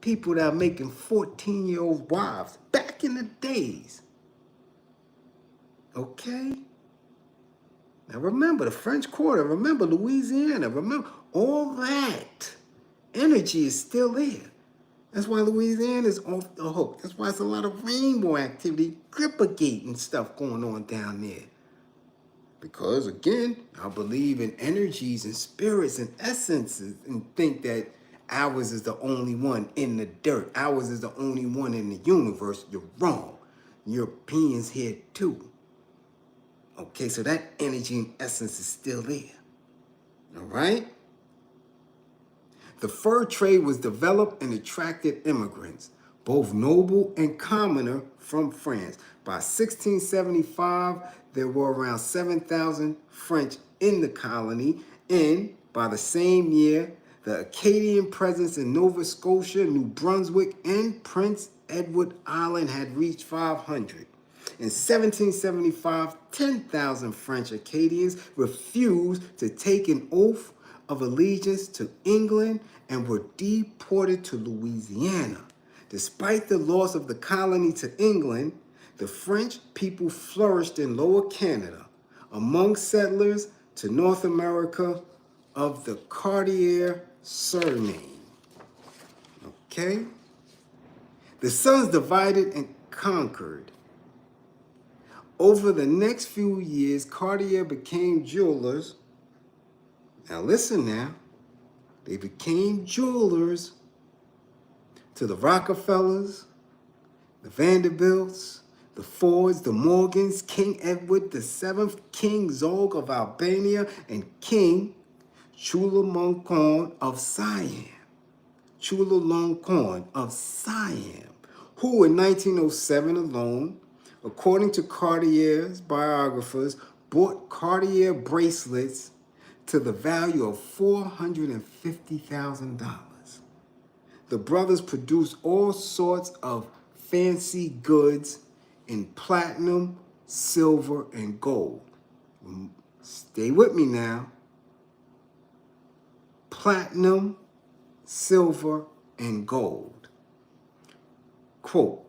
People that are making 14-year-old wives back in the days. Okay? Now remember the French Quarter, remember Louisiana, remember all that energy is still there. That's why Louisiana is off the hook. That's why it's a lot of rainbow activity, Grippergate and stuff going on down there. Because again, I believe in energies and spirits and essences and think that ours is the only one in the dirt. Ours is the only one in the universe. You're wrong. Europeans here too. Okay, so that energy and essence is still there. All right? The fur trade was developed and attracted immigrants, both noble and commoner, from France. By 1675, there were around 7,000 French in the colony, and by the same year, the Acadian presence in Nova Scotia, New Brunswick, and Prince Edward Island had reached 500. In 1775, 10,000 French Acadians refused to take an oath of allegiance to England and were deported to Louisiana. Despite the loss of the colony to England, the French people flourished in Lower Canada among settlers to North America of the Cartier surname. Okay? The sons divided and conquered. Over the next few years, Cartier became jewelers. Now listen now. They became jewelers to the Rockefellers, the Vanderbilts, the Fords, the Morgans, King Edward VII, King Zog of Albania, and King Chulalongkorn of Siam. Chulalongkorn of Siam, who in 1907 alone, according to Cartier's biographers, bought Cartier bracelets to the value of $450,000. The brothers produced all sorts of fancy goods in platinum, silver, and gold. Stay with me now. Platinum, silver, and gold. Quote,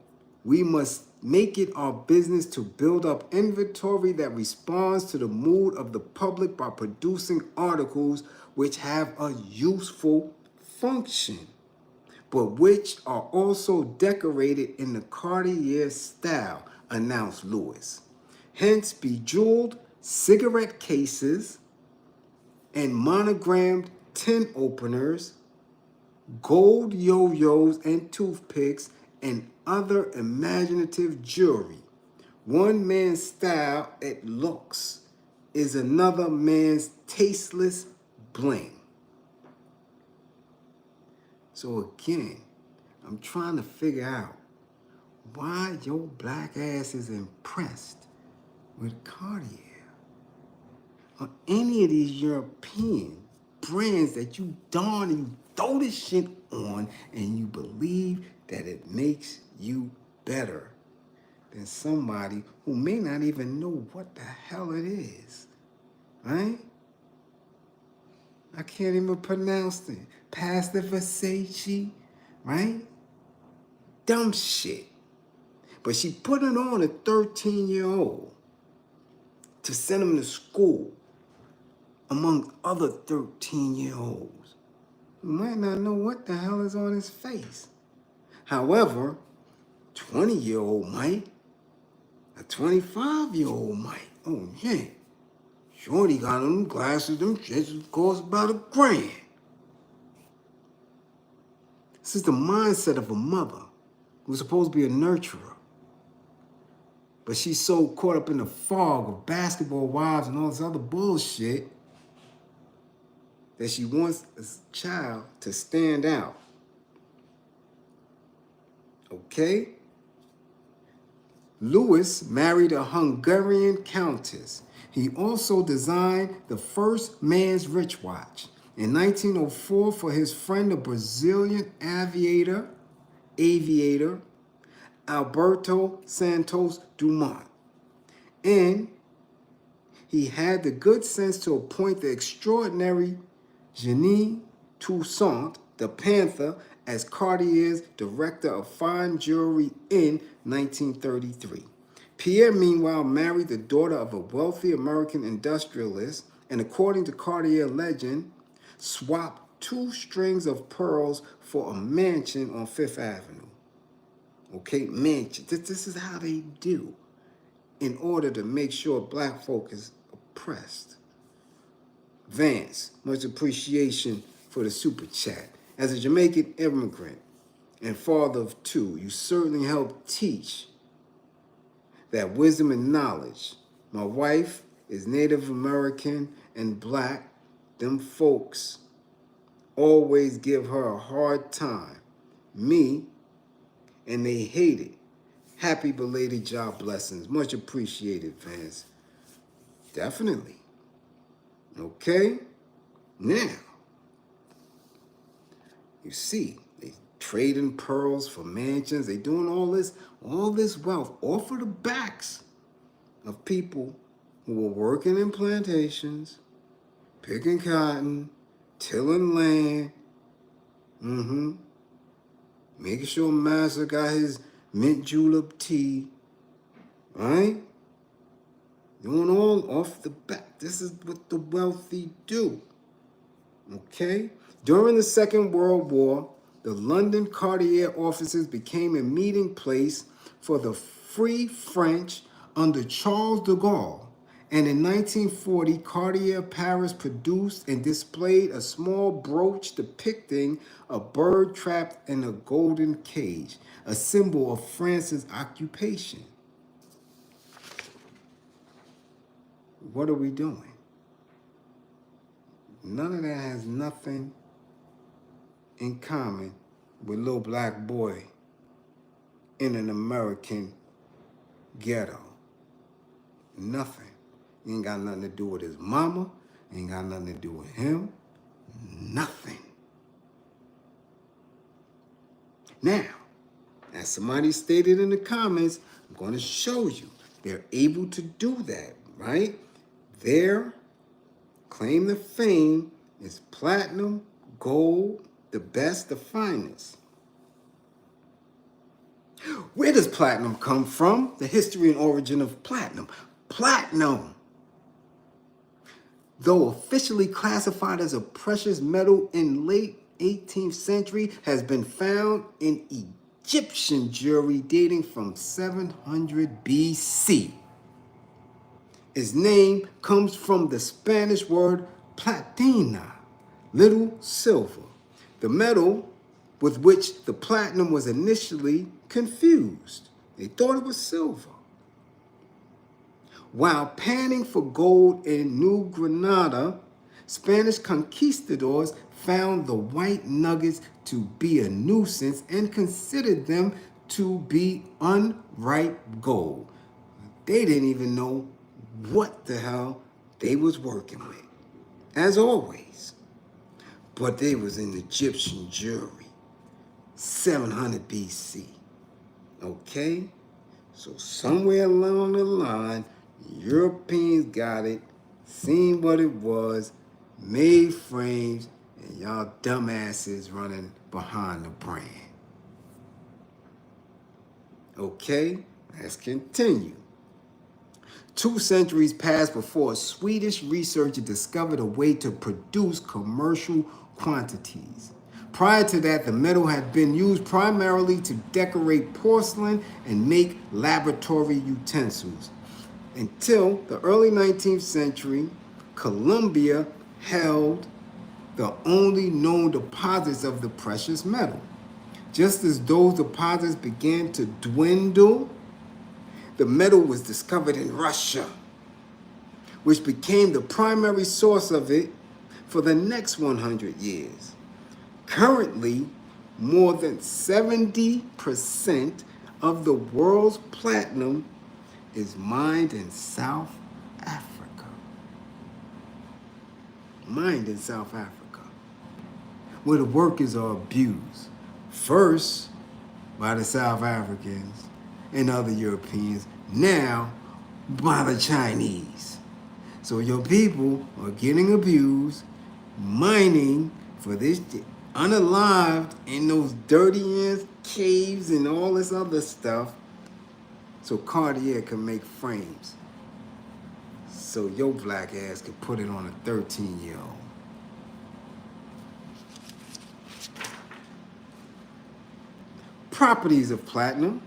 we must make it our business to build up inventory that responds to the mood of the public by producing articles which have a useful function, but which are also decorated in the Cartier style, announced Lewis. Hence, bejeweled cigarette cases and monogrammed tin openers, gold yo-yos and toothpicks, and other imaginative jewelry. One man's style it looks is another man's tasteless bling. So again, I'm trying to figure out why your black ass is impressed with Cartier or any of these European brands that you darn and you throw this shit on and you believe that it makes you better than somebody who may not even know what the hell it is, right? I can't even pronounce it. Pastor Versace, right? Dumb shit. But she put it on a 13-year-old to send him to school among other 13-year-olds who might not know what the hell is on his face. However, 20-year-old might, a 25-year-old might. Oh, yeah. Shorty got them glasses, them shits cost about $1,000. This is the mindset of a mother who's supposed to be a nurturer. But she's so caught up in the fog of basketball wives and all this other bullshit that she wants a child to stand out. Okay? Lewis married a Hungarian countess. He also designed the first man's rich watch in 1904 for his friend, the Brazilian aviator Alberto Santos Dumont. And he had the good sense to appoint the extraordinary Jeanne Toussaint, the Panther, as Cartier's director of fine jewelry in 1933. Pierre, meanwhile, married the daughter of a wealthy American industrialist and, according to Cartier legend, swapped 2 strings of pearls for a mansion on Fifth Avenue. Okay, mansion. This is how they do in order to make sure black folk is oppressed. Vance, much appreciation for the super chat. As a Jamaican immigrant and father of 2, you certainly helped teach that wisdom and knowledge. My wife is Native American and black. Them folks always give her a hard time. Me, and they hate it. Happy belated job blessings. Much appreciated, Vance. Definitely. Okay? Now, you see, they trading pearls for mansions. They doing all this wealth off of the backs of people who were working in plantations, picking cotton, tilling land, making sure Master got his mint julep tea, right? Doing all off the back. This is what the wealthy do, okay? During the Second World War, the London Cartier offices became a meeting place for the Free French under Charles de Gaulle, and in 1940, Cartier Paris produced and displayed a small brooch depicting a bird trapped in a golden cage, a symbol of France's occupation. What are we doing? None of that has nothing in common with little black boy in an American ghetto. Nothing. Ain't got nothing to do with his mama. Ain't got nothing to do with him. Nothing. Now, as somebody stated in the comments, I'm going to show you. They're able to do that, right? Their claim to fame is platinum, gold, the best, the finest. Where does platinum come from? The history and origin of platinum. Platinum, though officially classified as a precious metal in late 18th century, has been found in Egyptian jewelry dating from 700 BC. Its name comes from the Spanish word platina, little silver, the metal with which the platinum was initially confused. They thought it was silver. While panning for gold in New Granada, Spanish conquistadors found the white nuggets to be a nuisance and considered them to be unripe gold. They didn't even know what the hell they was working with, as always. But they was in Egyptian jewelry, 700 BC. Okay? So somewhere along the line, Europeans got it, seen what it was, made frames, and y'all dumbasses running behind the brand. Okay, let's continue. 2 centuries passed before a Swedish researcher discovered a way to produce commercial quantities. Prior to that, the metal had been used primarily to decorate porcelain and make laboratory utensils. Until the early 19th century, Colombia held the only known deposits of the precious metal. Just as those deposits began to dwindle, the metal was discovered in Russia, which became the primary source of it for the next 100 years. Currently, more than 70% of the world's platinum is mined in South Africa. Mined in South Africa, where the workers are abused. First by the South Africans and other Europeans, now by the Chinese. So your people are getting abused, mining for this, unalived in those dirty ass caves and all this other stuff, so Cartier can make frames. So your black ass can put it on a 13-year-old. Properties of platinum.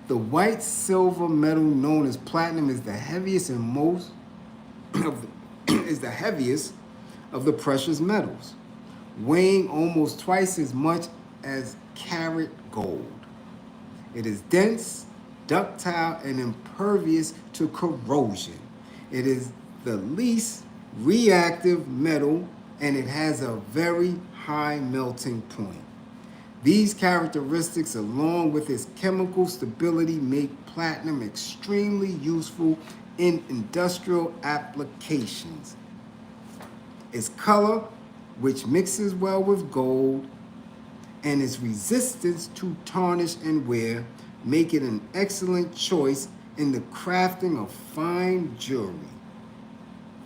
The white silver metal known as platinum is the heaviest and most is the heaviest of the precious metals, weighing almost twice as much as carat gold. It is dense, ductile, and impervious to corrosion. It is the least reactive metal, and it has a very high melting point. These characteristics, along with its chemical stability, make platinum extremely useful in industrial applications. Its color, which mixes well with gold, and its resistance to tarnish and wear, make it an excellent choice in the crafting of fine jewelry.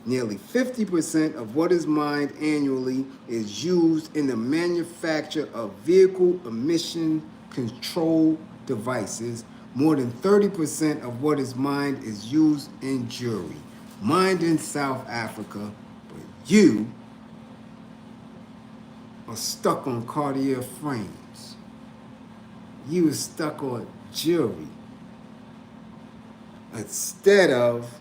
Nearly 50% of what is mined annually is used in the manufacture of vehicle emission control devices. More than 30% of what is mined is used in jewelry. Mined in South Africa, but you are stuck on Cartier frames. You are stuck on jewelry. Instead of,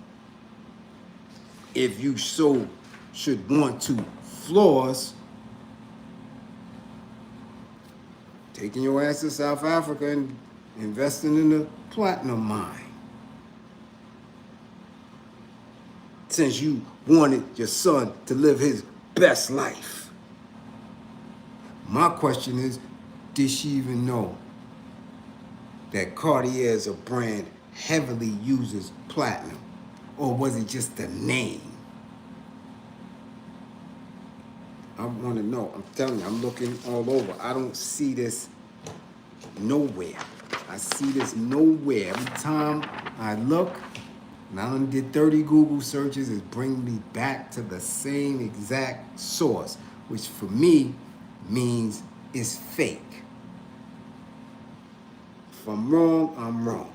if you so should want to floss, taking your ass to South Africa and investing in the platinum mine. Since you wanted your son to live his best life. My question is, did she even know that Cartier as a brand heavily uses platinum? Or was it just a name? I want to know. I'm telling you, I'm looking all over. I don't see this nowhere. I see this nowhere. Every time I look, and I done did 30 Google searches, it's bringing me back to the same exact source, which for me means it's fake. If I'm wrong, I'm wrong.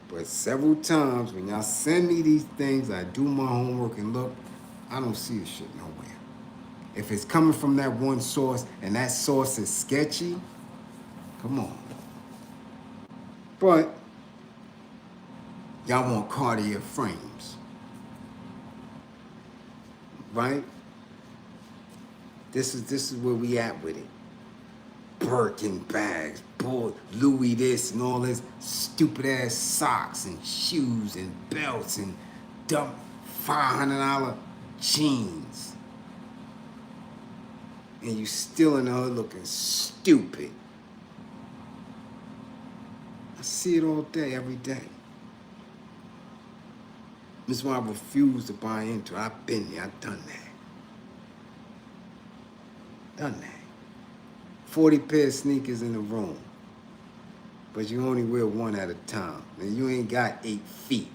But several times when y'all send me these things, I do my homework and look, I don't see this shit nowhere. If it's coming from that one source and that source is sketchy, come on. But y'all want Cartier frames, right? This is where we at with it. Birkin bags, Louis this and all this stupid ass socks and shoes and belts and dumb $500 jeans. And you still in the hood looking stupid. I see it all day, every day. This is why I refuse to buy into it. I've been there, I've done that. Done that. 40 pair of sneakers in the room. But you only wear one at a time. And you ain't got 8 feet.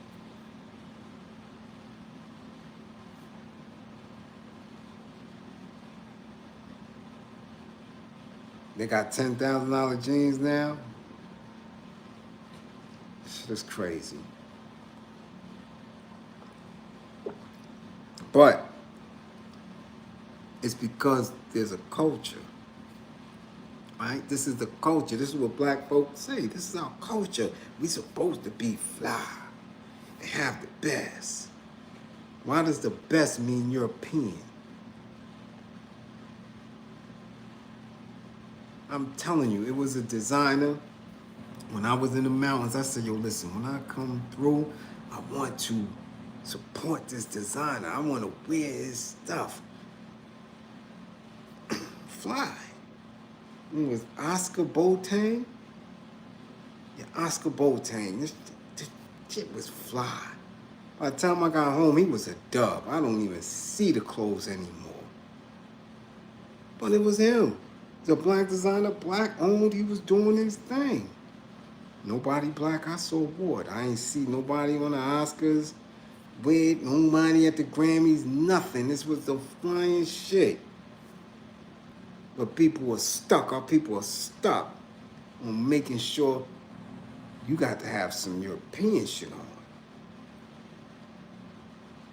They got $10,000 jeans now. Shit is crazy. But it's because there's a culture, right? This is the culture. This is what black folks say. This is our culture. We supposed to be fly and have the best. Why does the best mean European? I'm telling you, it was a designer. When I was in the mountains, I said, yo, listen, when I come through, I want to support this designer. I want to wear his stuff. Fly. It was Oscar Boateng. Yeah, Oscar Boateng. This shit was fly. By the time I got home, he was a dub. I don't even see the clothes anymore. But it was him. The black designer, black owned, he was doing his thing. Nobody black I saw wore it. I ain't see nobody on the Oscars, with nobody at the Grammys, nothing. This was the flying shit. But people were stuck. Our people are stuck on making sure you got to have some European shit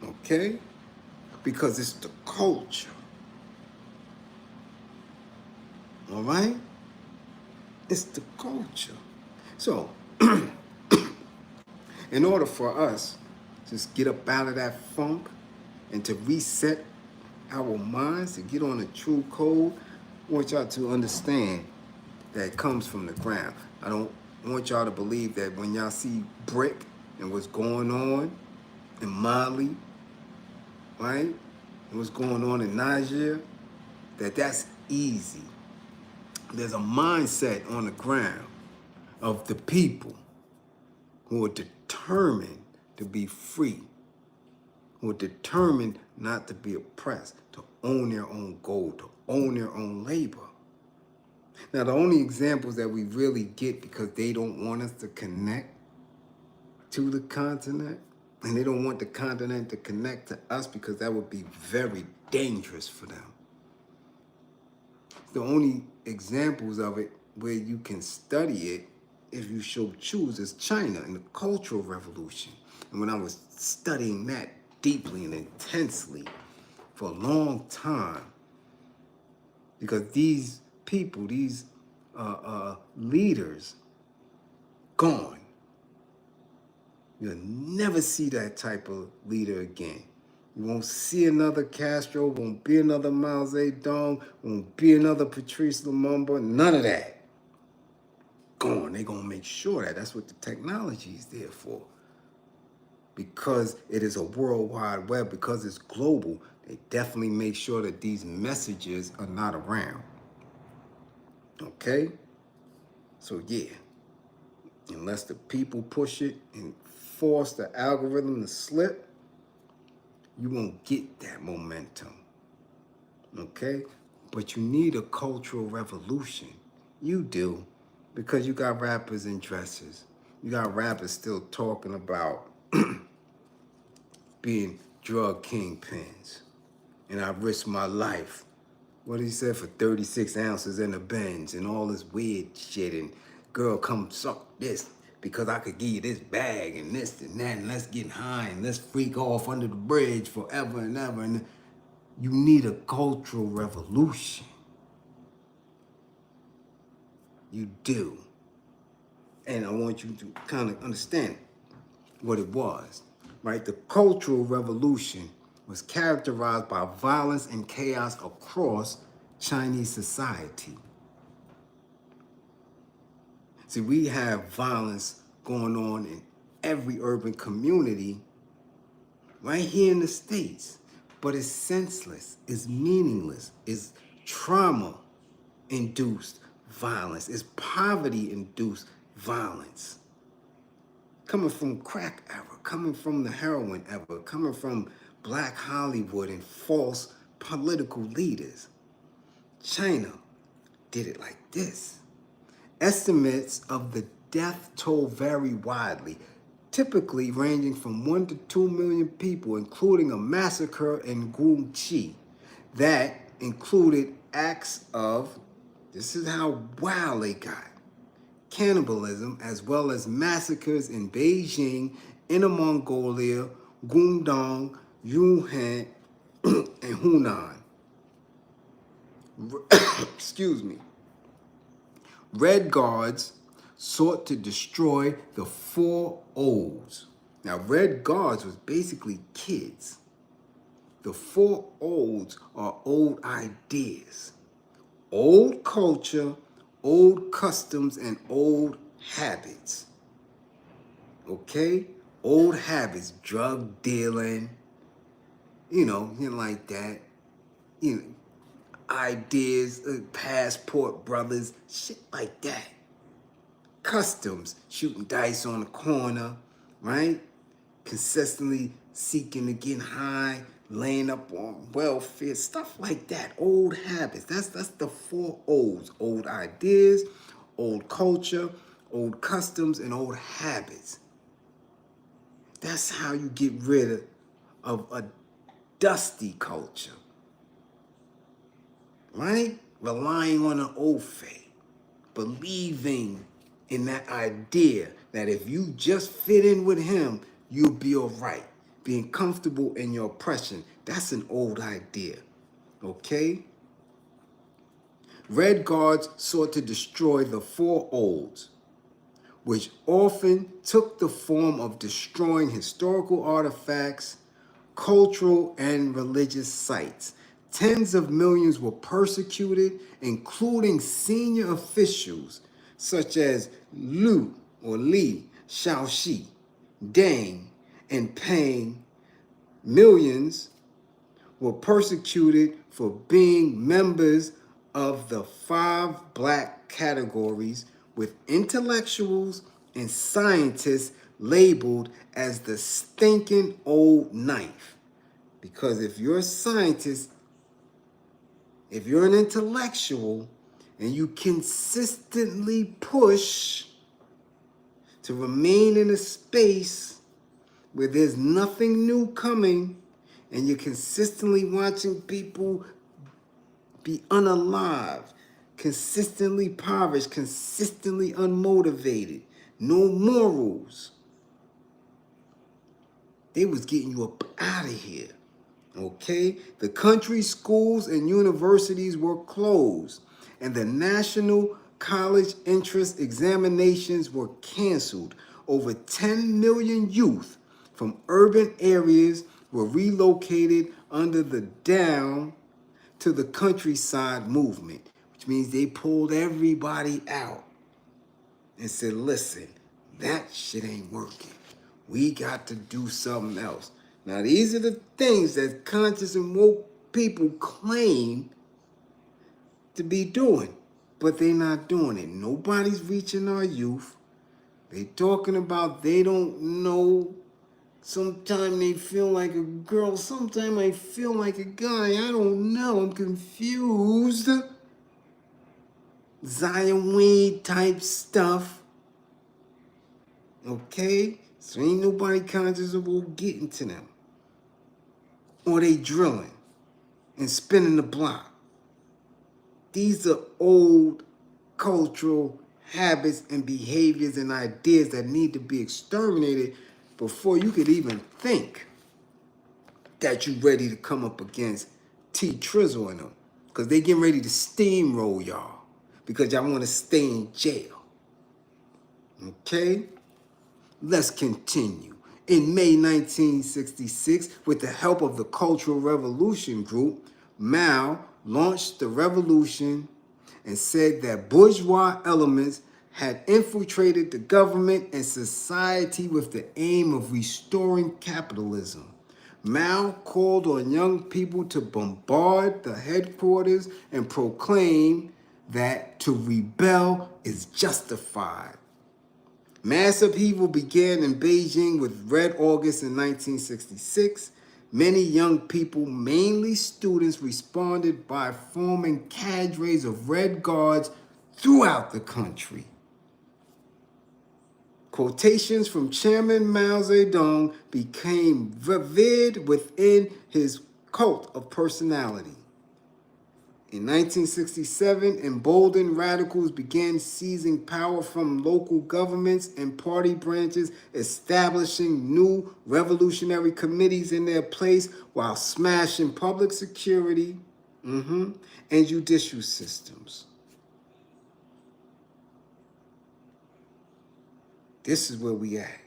on. Okay? Because it's the culture. All right? It's the culture. So, in order for us to just get up out of that funk and to reset our minds, to get on a true code, I want y'all to understand that it comes from the ground. I don't want y'all to believe that when y'all see brick and what's going on in Mali, right? And what's going on in Niger, that's easy. There's a mindset on the ground of the people who are determined to be free, who are determined not to be oppressed, to own their own gold, to own their own labor. Now, the only examples that we really get because they don't want us to connect to the continent, and they don't want the continent to connect to us because that would be very dangerous for them. The only examples of it where you can study it, if you so choose, is China and the Cultural Revolution. And when I was studying that deeply and intensely for a long time, because these people, these leaders, gone. You'll never see that type of leader again. You won't see another Castro, won't be another Mao Zedong, won't be another Patrice Lumumba, none of that. Gone. They're going to make sure that that's what the technology is there for. Because it is a World Wide Web, because it's global, they definitely make sure that these messages are not around. Okay? So yeah, unless the people push it and force the algorithm to slip, you won't get that momentum. Okay? But you need a cultural revolution. You do. Because you got rappers and dressers. You got rappers still talking about being drug kingpins. And I risked my life. What did he say? For 36 ounces in the Benz and all this weird shit. And girl, come suck this because I could give you this bag and this and that. And let's get high and let's freak off under the bridge forever and ever. And you need a cultural revolution. You do. And I want you to kind of understand what it was, right? The Cultural Revolution was characterized by violence and chaos across Chinese society. See, we have violence going on in every urban community right here in the States, but it's senseless, it's meaningless, it's trauma-induced violence, it's poverty-induced violence. Coming from crack era, coming from the heroin era, coming from Black Hollywood and false political leaders. China did it like this. Estimates of the death toll vary widely, typically ranging from 1 to 2 million people, including a massacre in Guangxi that included acts of, this is how wild they got, cannibalism, as well as massacres in Beijing, Inner Mongolia, Guangdong, Yunnan, and Hunan. Excuse me. Red Guards sought to destroy the 4 O's. Now, Red Guards was basically kids. The 4 O's are old ideas, old culture, old customs, and old habits. Okay? Old habits, drug dealing, like that. Ideas, passport brothers, shit like that. Customs, shooting dice on the corner, right? Consistently seeking to get high, laying up on welfare, stuff like that. Old habits. That's the 4 O's. Old ideas, old culture, old customs, and old habits. That's how you get rid of a dusty culture. Right? Relying on an old faith. Believing in that idea that if you just fit in with him, you'll be all right. Being comfortable in your oppression. That's an old idea. Okay? Red Guards sought to destroy the 4 O's, which often took the form of destroying historical artifacts, cultural and religious sites. Tens of millions were persecuted, including senior officials such as Li Shaoxi, Deng, and Peng. Millions were persecuted for being members of the 5 black categories, with intellectuals and scientists labeled as the stinking old knife. Because if you're a scientist, if you're an intellectual, and you consistently push to remain in a space where there's nothing new coming, and you're consistently watching people be unalived, consistently impoverished, consistently unmotivated, no morals, they was getting you up out of here. Okay? The country's schools and universities were closed, and the national college entrance examinations were canceled. over 10 million youth from urban areas were relocated under the Down to the Countryside movement, which means they pulled everybody out and said, listen, that shit ain't working. We got to do something else. Now, these are the things that conscious and woke people claim to be doing, but they're not doing it. Nobody's reaching our youth. They talking about they don't know. Sometimes they feel like a girl. Sometimes I feel like a guy. I don't know. I'm confused. Zion Wade type stuff. Okay? So ain't nobody conscious about getting to them. Or they drilling and spinning the block. These are old cultural habits and behaviors and ideas that need to be exterminated before you could even think that you're ready to come up against T Trizzle and them. Because they getting ready to steamroll y'all. Because y'all want to stay in jail. Okay? Let's continue. In May 1966, with the help of the Cultural Revolution Group, Mao launched the revolution and said that bourgeois elements had infiltrated the government and society with the aim of restoring capitalism. Mao called on young people to bombard the headquarters and proclaim that to rebel is justified. Mass upheaval began in Beijing with Red August in 1966. Many young people, mainly students, responded by forming cadres of Red Guards throughout the country. Quotations from Chairman Mao Zedong became revered within his cult of personality. In 1967, emboldened radicals began seizing power from local governments and party branches, establishing new revolutionary committees in their place while smashing public security and judicial systems. This is where we at.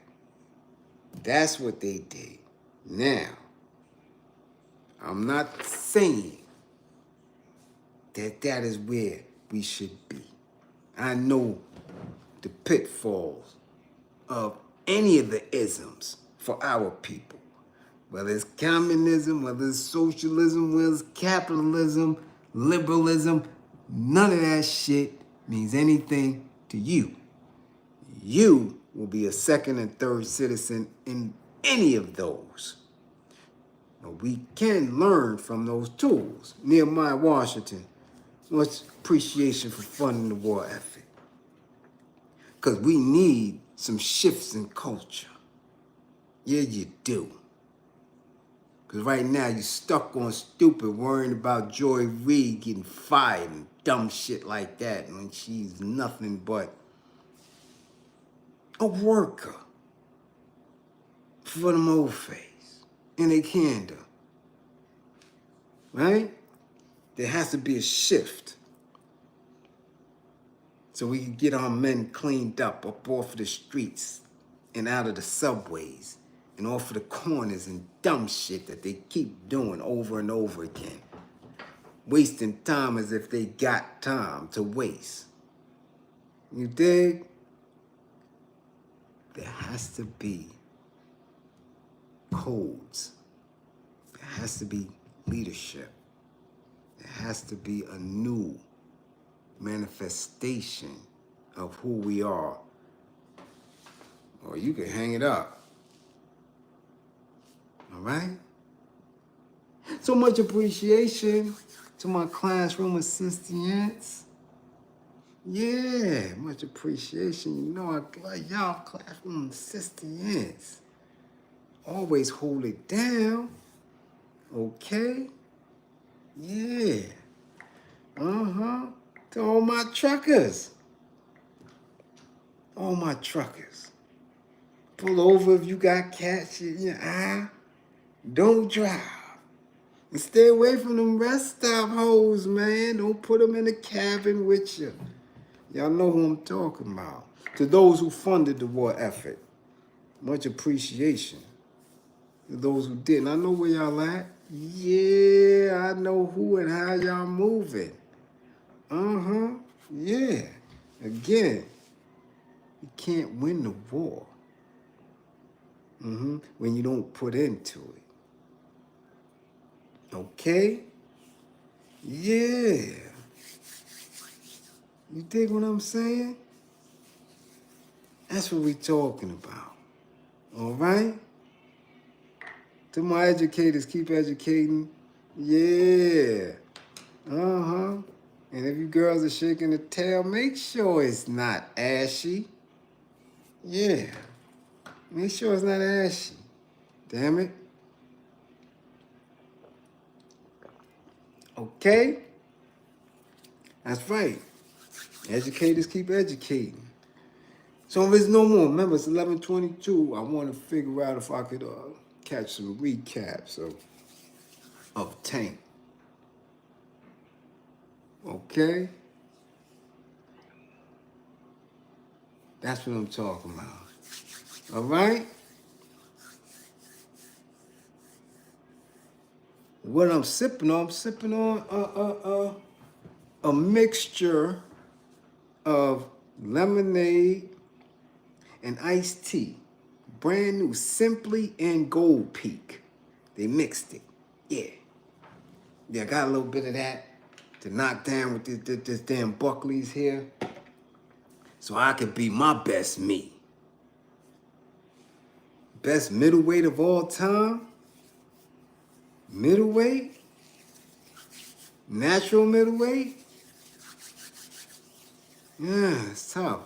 That's what they did. Now, I'm not saying that is where we should be. I know the pitfalls of any of the isms for our people. Whether it's communism, whether it's socialism, whether it's capitalism, liberalism, none of that shit means anything to you. You will be a second and third citizen in any of those. But we can learn from those tools. Nehemiah Washington, much appreciation for funding the war effort. Because we need some shifts in culture. Yeah, you do. Because right now you're stuck on stupid worrying about Joy Reid getting fired and dumb shit like that when she's nothing but a worker for them old face in a candor. Right? There has to be a shift so we can get our men cleaned up off the streets and out of the subways and off of the corners and dumb shit that they keep doing over and over again. Wasting time as if they got time to waste. You dig? There has to be codes. There has to be leadership. There has to be a new manifestation of who we are. Or you can hang it up. All right? So much appreciation to my classroom assistants. Yeah, much appreciation. You know I like y'all classroom assistants. Always hold it down. Okay? Yeah. To all my truckers. All my truckers. Pull over if you got cats in your eye. Don't drive. And stay away from them rest stop hoes, man. Don't put them in the cabin with you. Y'all know who I'm talking about. To those who funded the war effort. Much appreciation to those who didn't. I know where y'all at. Yeah, I know who and how y'all moving. Yeah. Again, you can't win the war when you don't put into it. Okay? Yeah. You dig what I'm saying? That's what we talking about. All right? To my educators, keep educating. Yeah. And if you girls are shaking the tail, make sure it's not ashy. Yeah. Make sure it's not ashy. Damn it. Okay? That's right. Educators keep educating. So if there's no more, remember it's 11:22. I want to figure out if I could catch some recaps of Tank. Okay? That's what I'm talking about. All right? What I'm sipping on a mixture of lemonade and iced tea. Brand new, Simply and Gold Peak. They mixed it. Yeah. Yeah, got a little bit of that to knock down with this damn Buckley's here. So I could be my best me. Best middleweight of all time. Middleweight. Natural middleweight. Yeah, it's tough.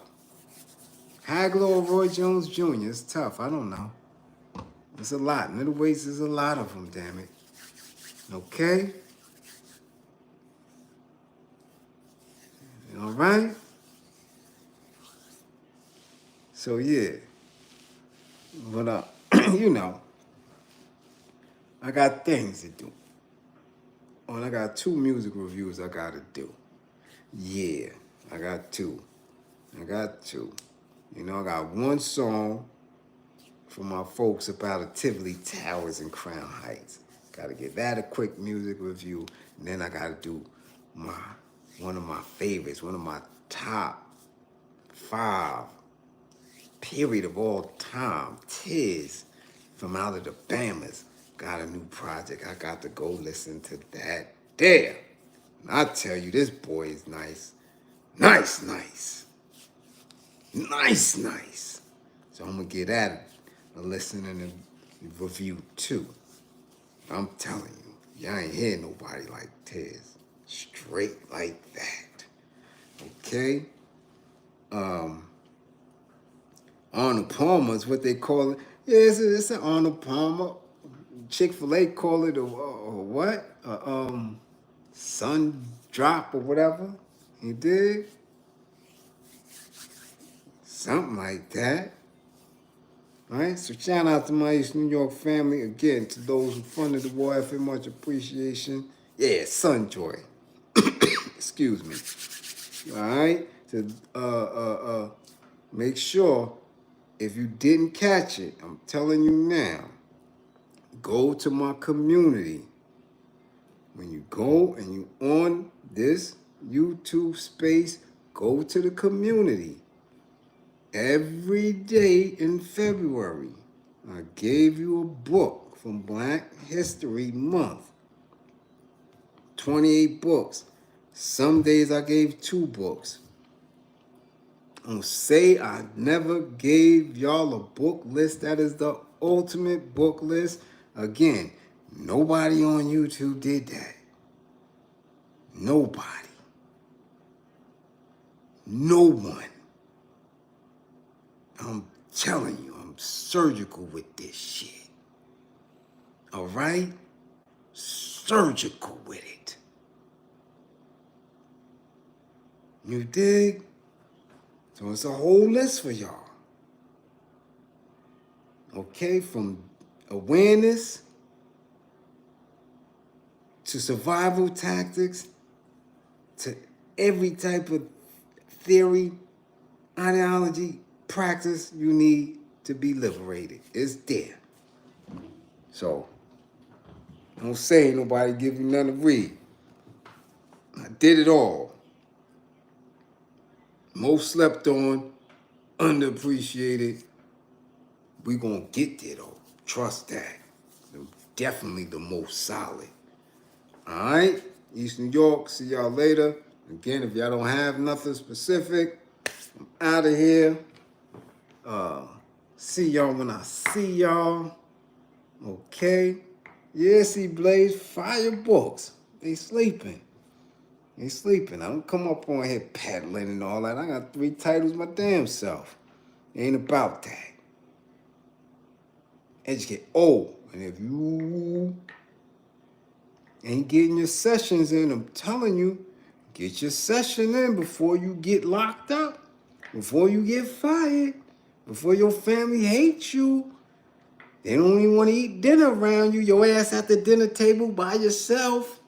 Hagler or Roy Jones Jr. It's tough. I don't know. It's a lot. Middleweights is a lot of them, damn it. Okay? All right? So, yeah. But, you know, I got things to do. Oh, and I got 2 music reviews I got to do. Yeah, I got 2. You know, I got 1 song from my folks up out of Tivoli Towers and Crown Heights. Got to give that a quick music review. And then I got to do one of my favorites, one of my top 5 period of all time. Tiz from out of the Bamas got a new project. I got to go listen to that there. And I tell you, this boy is nice. Nice. So I'm going to get at it. A listen and a review too. I'm telling you, y'all ain't hear nobody like Tiz. Straight like that. Okay? Arnold Palmer is what they call it. Yeah, it's an Arnold Palmer. Chick-fil-A call it a what? Sun drop or whatever. You dig? Something like that. All right, so shout out to my East New York family. Again, to those who funded the war effort, much appreciation. Yeah, Sunjoy. Excuse me. All right, to make sure if you didn't catch it, I'm telling you now, go to my community. When you go and you on this YouTube space, go to the community. Every day in February, I gave you a book from Black History Month. 28 books. Some days I gave 2 books. Don't say I never gave y'all a book list. That is the ultimate book list. Again, nobody on YouTube did that. Nobody. No one. I'm telling you, I'm surgical with this shit. All right? Surgical with it. You dig? So it's a whole list for y'all. Okay? From awareness to survival tactics to every type of theory, ideology, practice you need to be liberated. It's there. So, don't say ain't nobody give you nothing to read. I did it all. Most slept on, underappreciated. We gonna get there though. Trust that. Definitely the most solid. All right? East New York, see y'all later. Again, if y'all don't have nothing specific, I'm out of here. See y'all when I see y'all. Okay? Yeah, see Bliz, fire books. They sleeping. They sleeping. I don't come up on here peddling and all that. I got 3 titles my damn self. Ain't about that. Educate. Oh, and if you ain't getting your sessions in, I'm telling you, get your session in before you get locked up, before you get fired, before your family hates you. They don't even want to eat dinner around you. Your ass at the dinner table by yourself,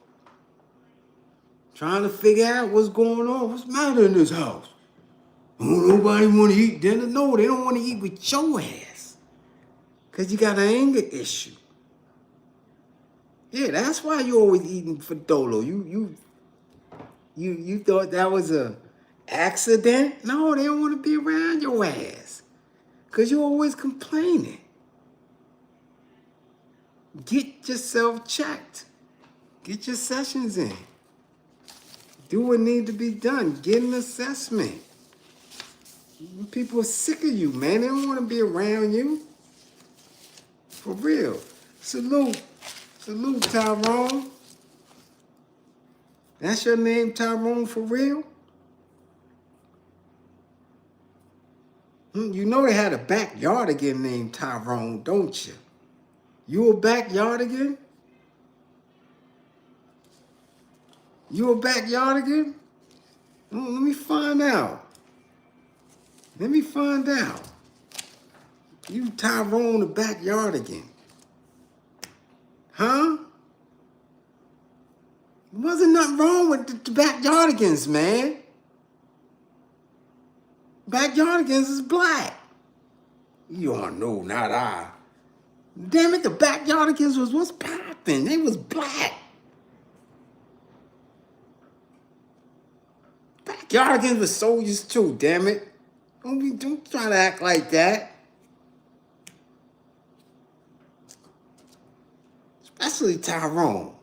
trying to figure out what's going on. What's the matter in this house? Oh, nobody want to eat dinner? No, they don't want to eat with your ass. Because you got an anger issue. Yeah, that's why you always eating for Dolo. You thought that was a accident? No, they don't want to be around your ass. Because you're always complaining. Get yourself checked. Get your sessions in. Do what needs to be done. Get an assessment. People are sick of you, man. They don't want to be around you. For real. Salute. Salute, Tyrone. That's your name, Tyrone, for real? You know they had a backyardigan named Tyrone, don't you? You a backyardigan? You a backyardigan? Let me find out. Let me find out. You Tyrone the backyardigan. Huh? Wasn't nothing wrong with the backyardigans, man. Backyardigans is black. You don't know, not I. Damn it, the backyardigans was what's popping. They was black. Backyardigans was soldiers too, damn it. Don't try to act like that. Especially Tyrone.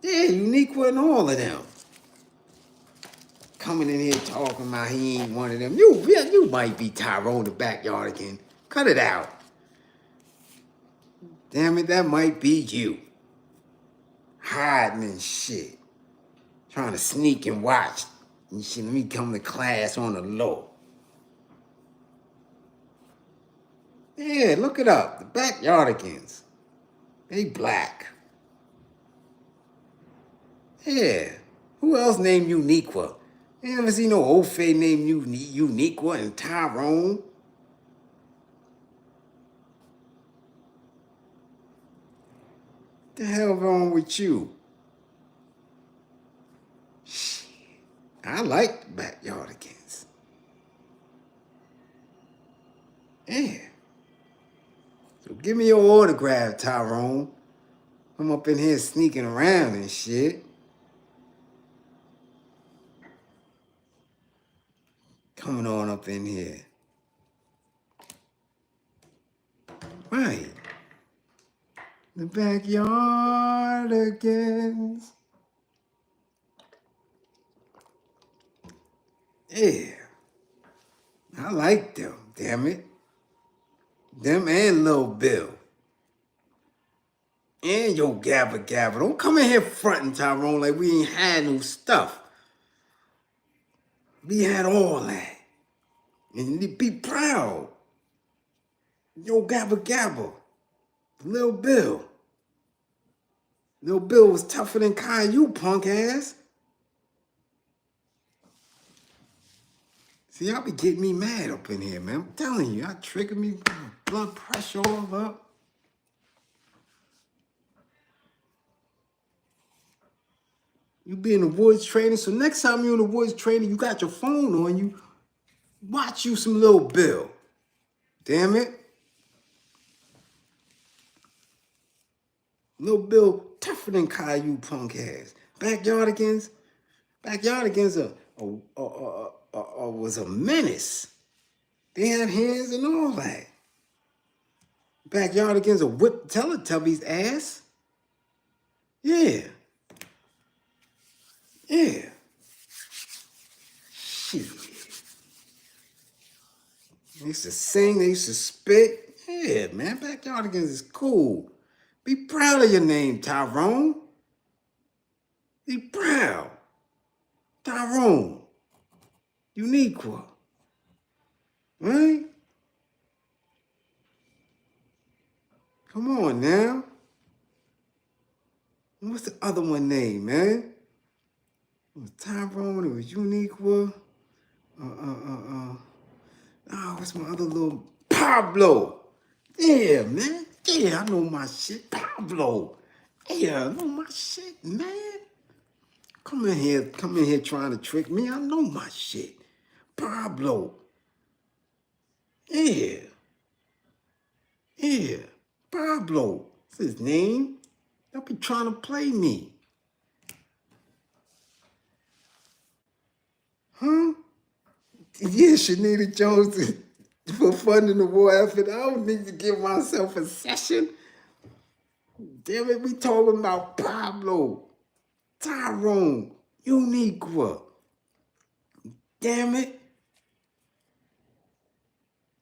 Yeah, unique with all of them. Coming in here talking about he ain't one of them. You might be Tyrone the backyardigan. Cut it out. Damn it, that might be you. Hiding and shit. Trying to sneak and watch. And shit, let me come to class on the low. Yeah, look it up. The backyardigans. They black. Yeah. Who else named Uniqua? You ever see no old fay named Uniqua and Tyrone? What the hell wrong with you? Shit. I like the backyardigans. Yeah. So give me your autograph, Tyrone. I'm up in here sneaking around and shit. Coming on up in here. Right. The backyardigans. Yeah. I like them, damn it. Them and Lil Bill. And yo Gabba Gabba. Don't come in here fronting, Tyrone, like we ain't had no stuff. We had all that. And you be proud. Yo Gabba Gabba. Lil Bill. Lil Bill was tougher than Caillou, punk ass. See, y'all be getting me mad up in here, man. I'm telling you, y'all trigger me, blood pressure all up. You be in the woods training, so next time you're in the woods training, you got your phone on you, watch you some Lil Bill. Damn it. No bill tougher than Caillou punk ass. Backyardigans was a menace. They had hands and all that. Backyardigans a whip Teletubbies ass. Yeah. Yeah. Shit. They used to sing, they used to spit. Yeah, man, Backyardigans is cool. Be proud of your name, Tyrone. Be proud. Tyrone. Uniqua. Right? Come on now. What's the other one name, man? It was Tyrone, it was Uniqua. What's my other little Pablo? Yeah, man. Yeah, I know my shit. Pablo. Yeah, I know my shit, man. Come in here trying to trick me. I know my shit. Pablo. Yeah. Yeah. Pablo. That's his name. Don't be trying to play me. Huh? Yeah, Shanita Jones for funding the war effort. I don't need to give myself a session. Damn it, we talking about Pablo, Tyrone, Uniqua. Damn it.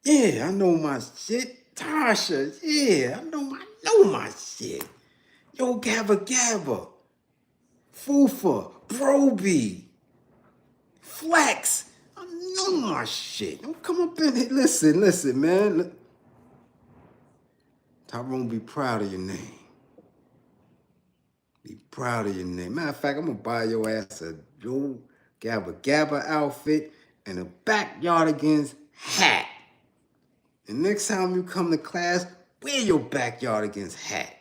Yeah, I know my shit. Tasha, yeah, I know my shit. Yo, Gabba Gabba, Fufa, Broby, Flex. I know my shit. Don't come up in here. Listen, man. Tyrone, be proud of your name. Be proud of your name. Matter of fact, I'm gonna buy your ass a Joe Gabba Gabba outfit and a Backyardigans hat. And next time you come to class, wear your Backyardigans hat.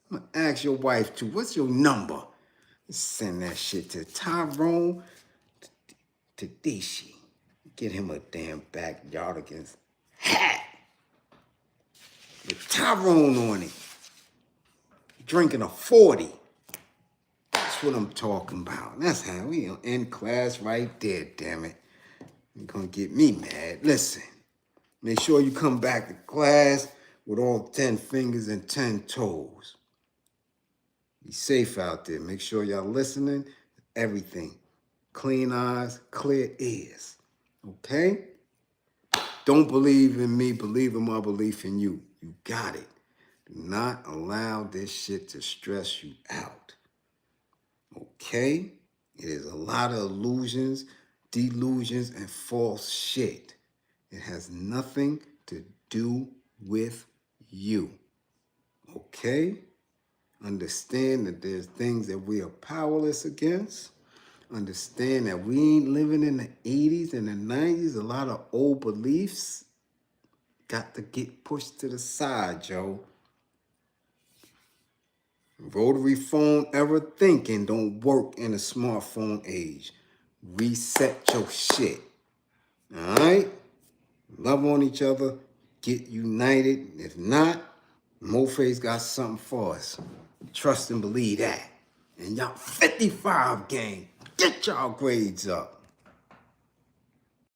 I'm gonna ask your wife too, what's your number? Send that shit to Tyrone Tadishi. Get him a damn Backyardigans hat with Tyrone on it. Drinking a 40. That's what I'm talking about. That's how we end class right there, damn it. You're gonna get me mad. Listen, make sure you come back to class with all 10 fingers and 10 toes. Be safe out there. Make sure y'all listening. Everything. Clean eyes, clear ears. Okay? Don't believe in me. Believe in my belief in you. You got it. Do not allow this shit to stress you out. Okay? It is a lot of illusions, delusions, and false shit. It has nothing to do with you. Okay? Understand that there's things that we are powerless against. Understand that we ain't living in the 80s and the 90s. A lot of old beliefs got to get pushed to the side, Joe. Rotary phone ever thinking don't work in a smartphone age. Reset your shit. All right? Love on each other. Get united. If not, Mofe's got something for us. Trust and believe that. And y'all 55 gang, get y'all grades up.